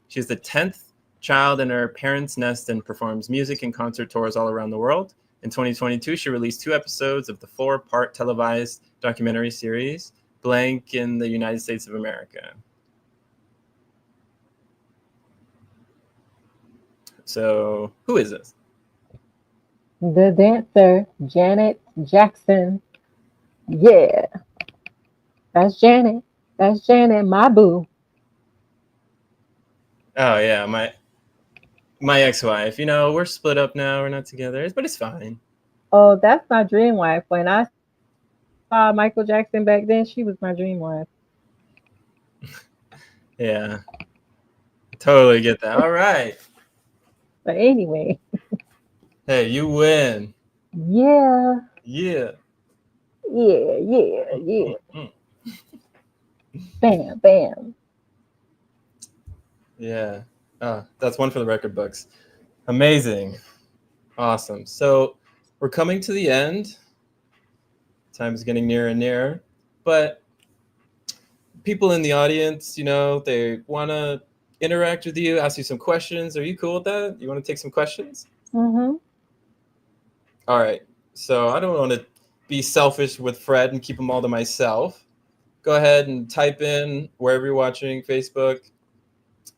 She is the 10th child in her parents' nest and performs music and concert tours all around the world. In 2022, she released 2 episodes of the 4-part televised documentary series, Blank in the United States of America. So, who is this? The dancer, Janet Jackson. Yeah. That's Janet. That's Janet, my boo. Oh, yeah, my ex-wife. You know, we're split up now. We're not together, but it's fine. Oh, that's my dream wife. When I saw Michael Jackson back then, she was my dream wife. Yeah, totally get that. All right. But anyway. Hey, you win. Yeah. Yeah. Yeah. Bam, bam. Yeah. That's one for the record books. Amazing. Awesome. So we're coming to the end. Time is getting nearer and nearer. But people in the audience, you know, they want to interact with you, ask you some questions. Are you cool with that? You want to take some questions? Mm-hmm. All right. So I don't want to be selfish with Fred and keep them all to myself. Go ahead and type in wherever you're watching, Facebook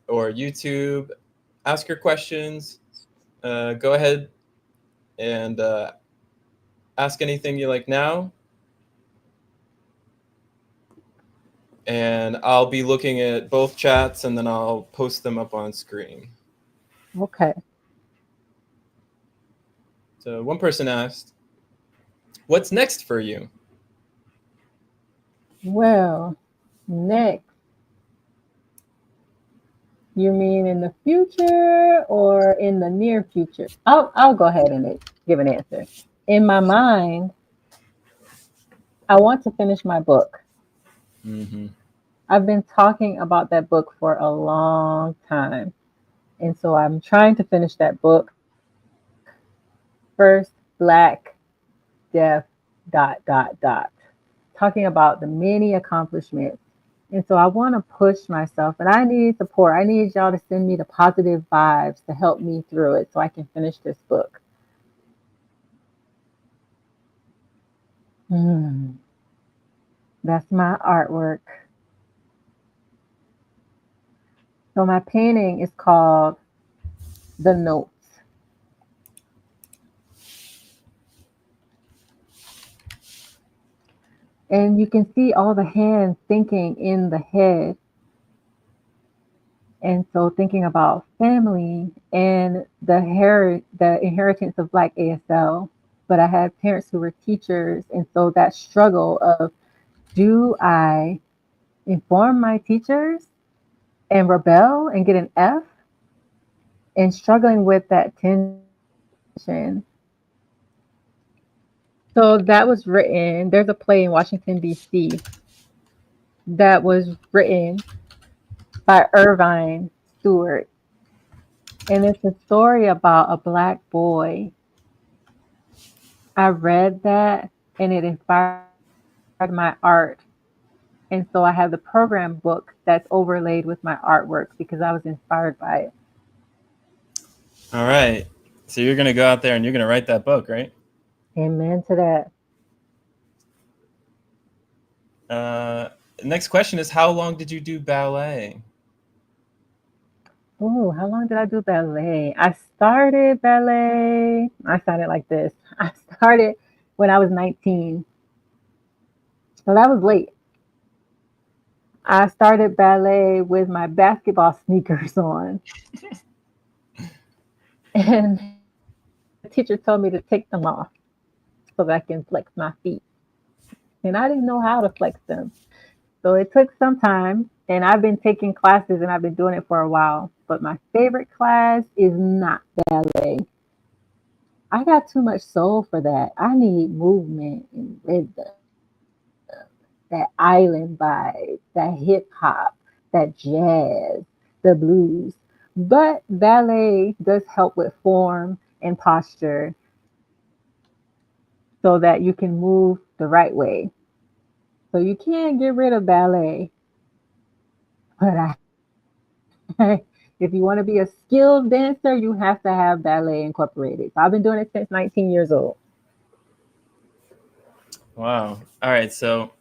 or YouTube. Ask your questions. Go ahead and ask anything you like now. And I'll be looking at both chats and then I'll post them up on screen. Okay. So one person asked, what's next for you? Well, next. You mean in the future or in the near future? I'll go ahead and give an answer. In my mind, I want to finish my book. Mm-hmm. I've been talking about that book for a long time. And so I'm trying to finish that book. First Black, Deaf, ... Talking about the many accomplishments. And so I want to push myself, and I need support. I need y'all to send me the positive vibes to help me through it so I can finish this book. That's my artwork. So my painting is called The Notes. And you can see all the hands thinking in the head. And so thinking about family and the inheritance of Black ASL. But I had parents who were teachers. And so that struggle of, do I inform my teachers and rebel and get an F? And struggling with that tension. So that was written, there's a play in Washington, D.C. that was written by Irvine Stewart. And it's a story about a Black boy. I read that and it inspired my art. And so I have the program book that's overlaid with my artwork because I was inspired by it. All right. So you're going to go out there and you're going to write that book, right? Amen to that. Next question is, how long did you do ballet? Oh, how long did I do ballet? I started like this. I started when I was 19. So that was late. I started ballet with my basketball sneakers on. And the teacher told me to take them off so that I can flex my feet. And I didn't know how to flex them. So it took some time. And I've been taking classes and I've been doing it for a while. But my favorite class is not ballet. I got too much soul for that. I need movement and rhythm, that island vibe, that hip hop, that jazz, the blues. But ballet does help with form and posture so that you can move the right way. So you can't get rid of ballet. But if you want to be a skilled dancer, you have to have ballet incorporated. So I've been doing it since 19 years old. Wow. All right. So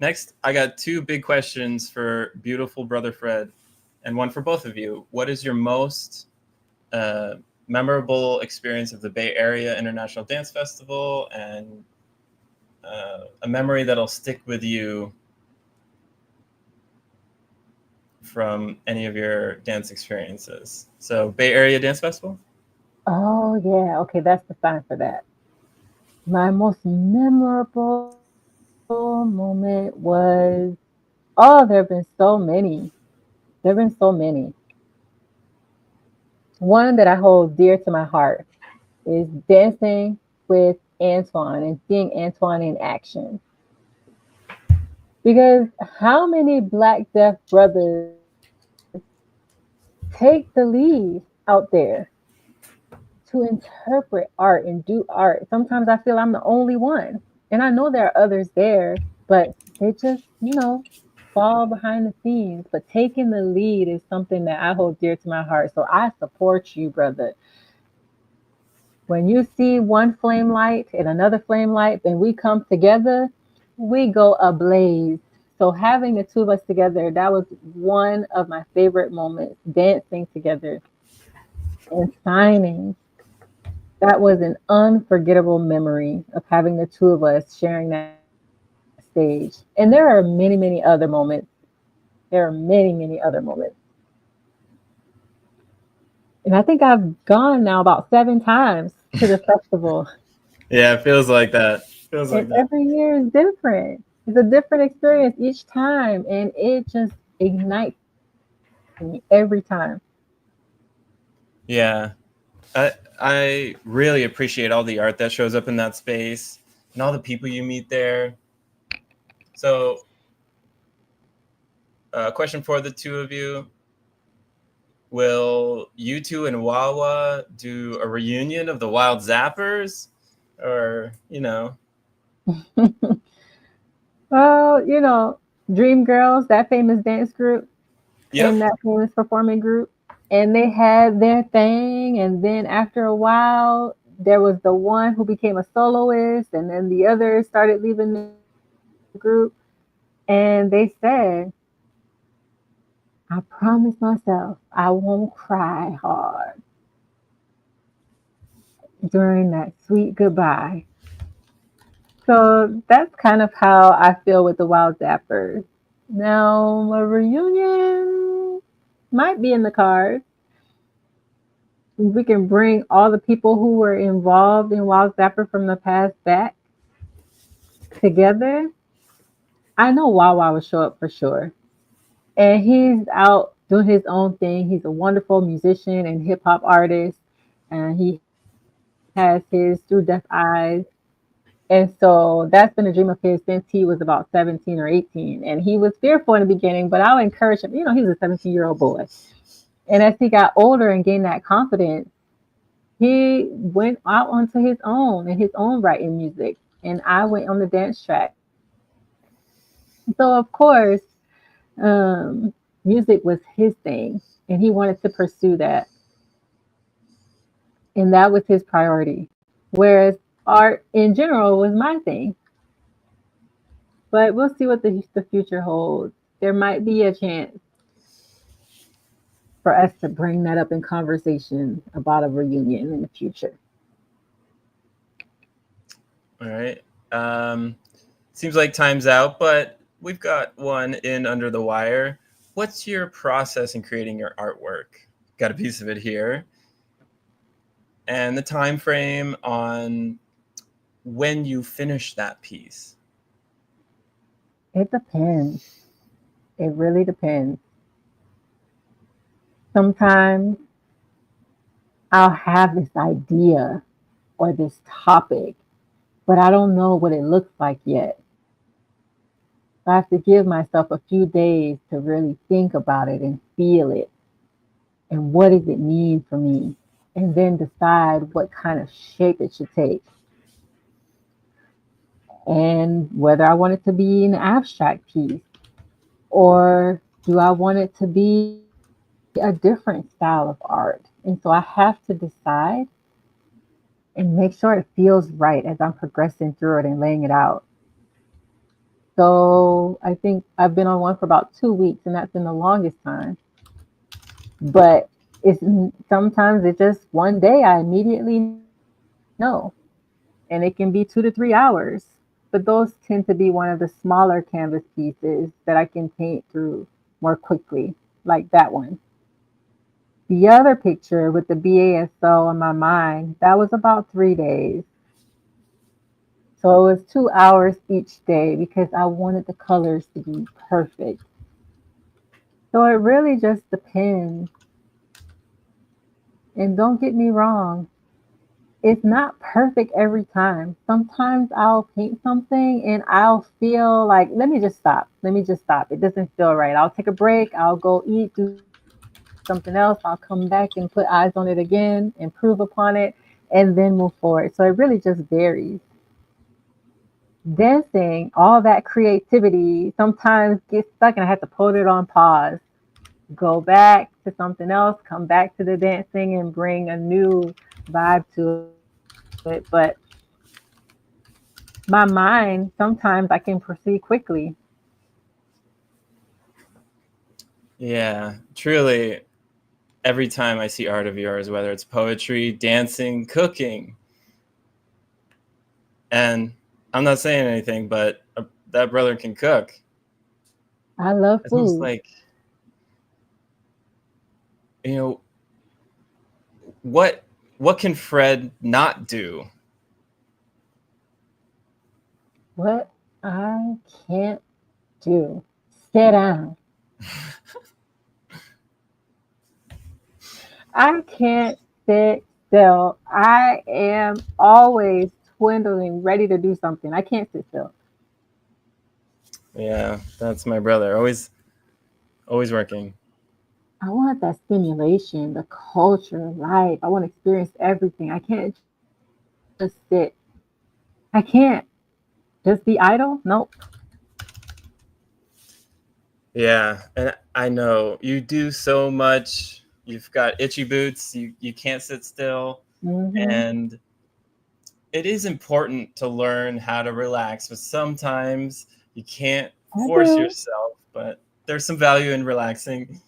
next, I got two big questions for beautiful brother Fred, and one for both of you. What is your most memorable experience of the Bay Area International Dance Festival, and a memory that'll stick with you from any of your dance experiences? So Bay Area Dance Festival? Oh, yeah. Okay, that's the sign for that. My most memorable moment was, oh, there have been so many. There have been so many. One that I hold dear to my heart is dancing with Antoine and seeing Antoine in action. Because how many Black deaf brothers take the lead out there to interpret art and do art? Sometimes I feel I'm the only one. And I know there are others there, but they just, fall behind the scenes. But taking the lead is something that I hold dear to my heart. So I support you, brother. When you see one flame light and another flame light, and we come together, we go ablaze. So having the two of us together, that was one of my favorite moments, dancing together and signing. That was an unforgettable memory of having the two of us sharing that stage. And there are many, many other moments. There are many, many other moments. And I think I've gone now about 7 times to the festival. Yeah, it feels like that. Feels like And that. every year is different. It's a different experience each time. And it just ignites me every time. Yeah. I really appreciate all the art that shows up in that space and all the people you meet there. So, question for the two of you. Will you two and Wawa do a reunion of the Wild Zappers? Or, Well, Dream Girls, that famous dance group Yep. and that famous performing group, and they had their thing. And then after a while, there was the one who became a soloist, and then the others started leaving the group. And they said, I promised myself I won't cry hard during that sweet goodbye. So that's kind of how I feel with the Wild Zappers. Now, a reunion might be in the cards. We can bring all the people who were involved in Wild Zapper from the past back together. I know Wawa will show up for sure. And he's out doing his own thing. He's a wonderful musician and hip hop artist. And he has his through deaf eyes. And so that's been a dream of his since he was about 17 or 18. And he was fearful in the beginning, but I'll encourage him. He's a 17-year-old boy. And as he got older and gained that confidence, he went out onto his own and his own writing music. And I went on the dance track. So, of course, music was his thing. And he wanted to pursue that. And that was his priority. Whereas art in general was my thing. But we'll see what the future holds. There might be a chance for us to bring that up in conversation about a reunion in the future. All right. Seems like time's out, but we've got one in under the wire. What's your process in creating your artwork? Got a piece of it here. And the time frame on when you finish that piece. It depends. It really depends. Sometimes I'll have this idea or this topic, but I don't know what it looks like yet. So I have to give myself a few days to really think about it and feel it. And what does it mean for me? And then decide what kind of shape it should take. And whether I want it to be an abstract piece, or do I want it to be a different style of art? And so I have to decide and make sure it feels right as I'm progressing through it and laying it out. So I think I've been on one for about 2 weeks, and that's been the longest time. But it's sometimes it's just one day I immediately know, and it can be 2 to 3 hours. But those tend to be one of the smaller canvas pieces that I can paint through more quickly, like that one. The other picture with the BASO in my mind, that was about 3 days. So it was 2 hours each day because I wanted the colors to be perfect. So it really just depends. And don't get me wrong, it's not perfect every time. Sometimes I'll paint something and I'll feel like, let me just stop. Let me just stop. It doesn't feel right. I'll take a break. I'll go eat, do something else. I'll come back and put eyes on it again, improve upon it, and then move forward. So it really just varies. Dancing, all that creativity sometimes gets stuck and I have to put it on pause, go back to something else, come back to the dancing and bring a new vibe to it. But my mind, sometimes I can proceed quickly. Yeah, truly. Every time I see art of yours, whether it's poetry, dancing, cooking, and I'm not saying anything, but that brother can cook. I love It's almost food. like, you know, what can Fred not do? What I can't do, sit down. I can't sit still. I am always twiddling, ready to do something. I can't sit still. Yeah, that's my brother. Always working. I want that stimulation, the culture, life. I want to experience everything. I can't just sit. I can't just be idle. Nope. Yeah, and I know you do so much. You've got itchy boots. You can't sit still, Mm-hmm. and it is important to learn how to relax, but sometimes you can't I force do. yourself, but there's some value in relaxing.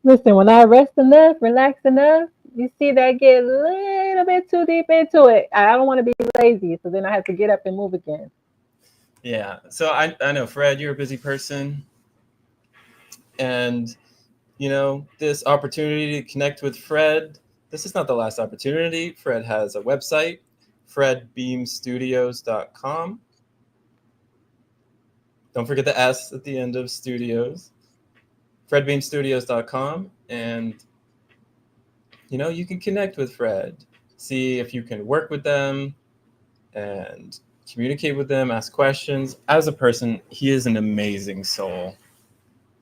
Listen, when I rest enough, relax enough, you see that get a little bit too deep into it. I don't want to be lazy, so then I have to get up and move again. Yeah. So I know, Fred, you're a busy person. And, this opportunity to connect with Fred, this is not the last opportunity. Fred has a website, fredbeamstudios.com. Don't forget the S at the end of studios. fredbeamstudios.com. And, you can connect with Fred, see if you can work with them and communicate with them, ask questions. As a person, he is an amazing soul.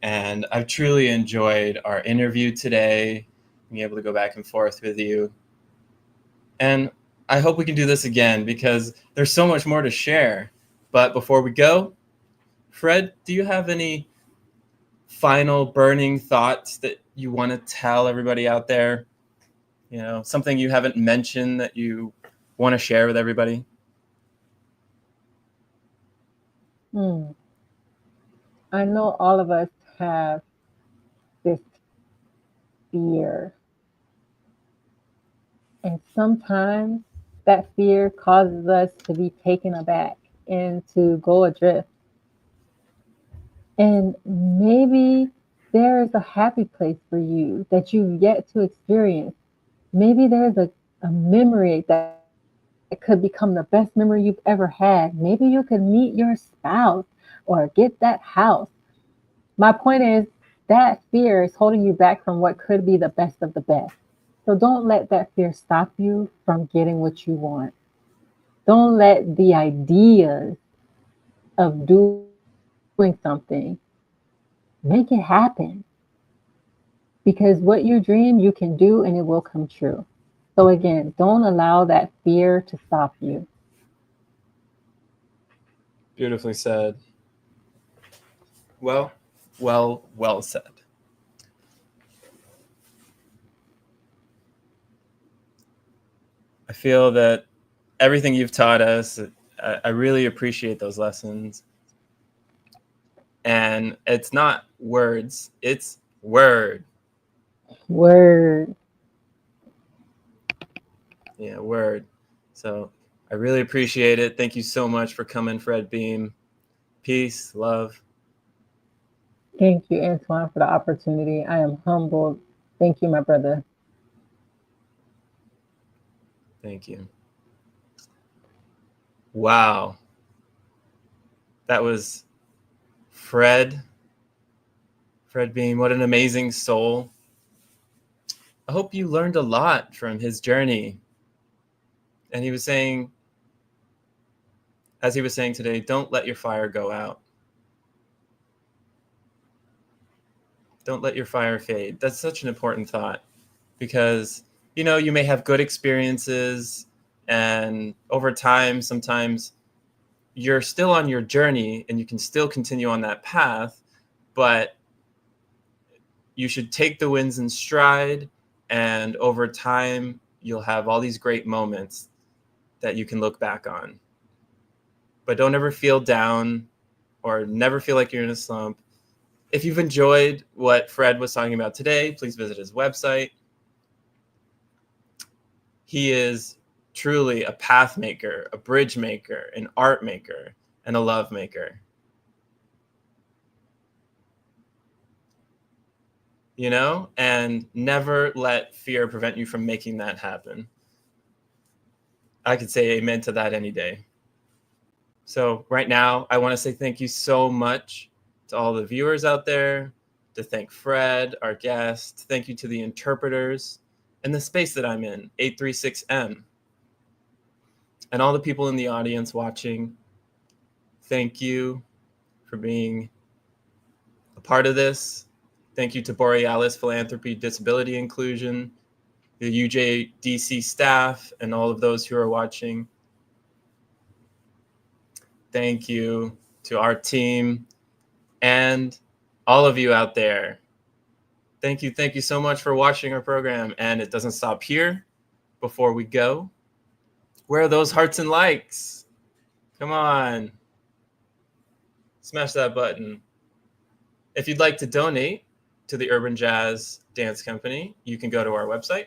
And I've truly enjoyed our interview today, being able to go back and forth with you. And I hope we can do this again because there's so much more to share. But before we go, Fred, do you have any final burning thoughts that you want to tell everybody out there? Something you haven't mentioned that you want to share with everybody? I know all of us have this fear, and sometimes that fear causes us to be taken aback and to go adrift. And maybe there is a happy place for you that you've yet to experience. Maybe there's a memory that could become the best memory you've ever had. Maybe you could meet your spouse or get that house. My point is that fear is holding you back from what could be the best of the best. So don't let that fear stop you from getting what you want. Don't let the ideas of doing something make it happen. Because what you dream, you can do and it will come true. So again, don't allow that fear to stop you. Beautifully said. Well said. I feel that everything you've taught us, I really appreciate those lessons. And it's not words, it's word. Word. Yeah, word. So I really appreciate it. Thank you so much for coming, Fred Beam. Peace, love. Thank you, Antoine, for the opportunity. I am humbled. Thank you, my brother. Thank you. Wow. That was Fred Beam. What an amazing soul. I hope you learned a lot from his journey. And he was saying, as he was saying today, don't let your fire go out. Don't let your fire fade. That's such an important thought because, you know, you may have good experiences and over time, sometimes you're still on your journey and you can still continue on that path, but you should take the wins in stride, and over time you'll have all these great moments that you can look back on. But don't ever feel down or never feel like you're in a slump. If you've enjoyed what Fred was talking about today, please visit his website. He is truly a path maker, a bridge maker, an art maker, and a love maker. You know, and never let fear prevent you from making that happen. I could say amen to that any day. So right now, I want to say thank you so much to all the viewers out there, to thank Fred, our guest. Thank you to the interpreters and the space that I'm in, 836M. And all the people in the audience watching. Thank you for being a part of this. Thank you to Borealis Philanthropy, Disability Inclusion, the UJDC staff, and all of those who are watching. Thank you to our team and all of you out there. Thank you so much for watching our program. And it doesn't stop here. Before we go, where are those hearts and likes? Come on. Smash that button. If you'd like to donate to the Urban Jazz Dance Company, you can go to our website,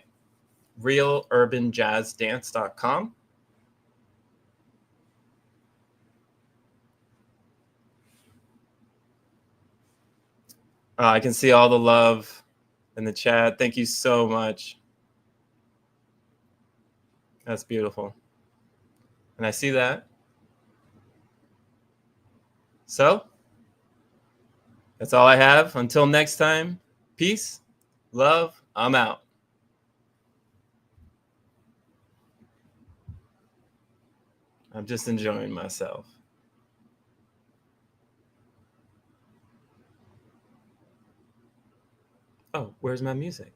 realurbanjazzdance.com. I can see all the love in the chat. Thank you so much. That's beautiful. And I see that. So that's all I have. Until next time, peace, love, I'm out. I'm just enjoying myself. Oh, where's my music?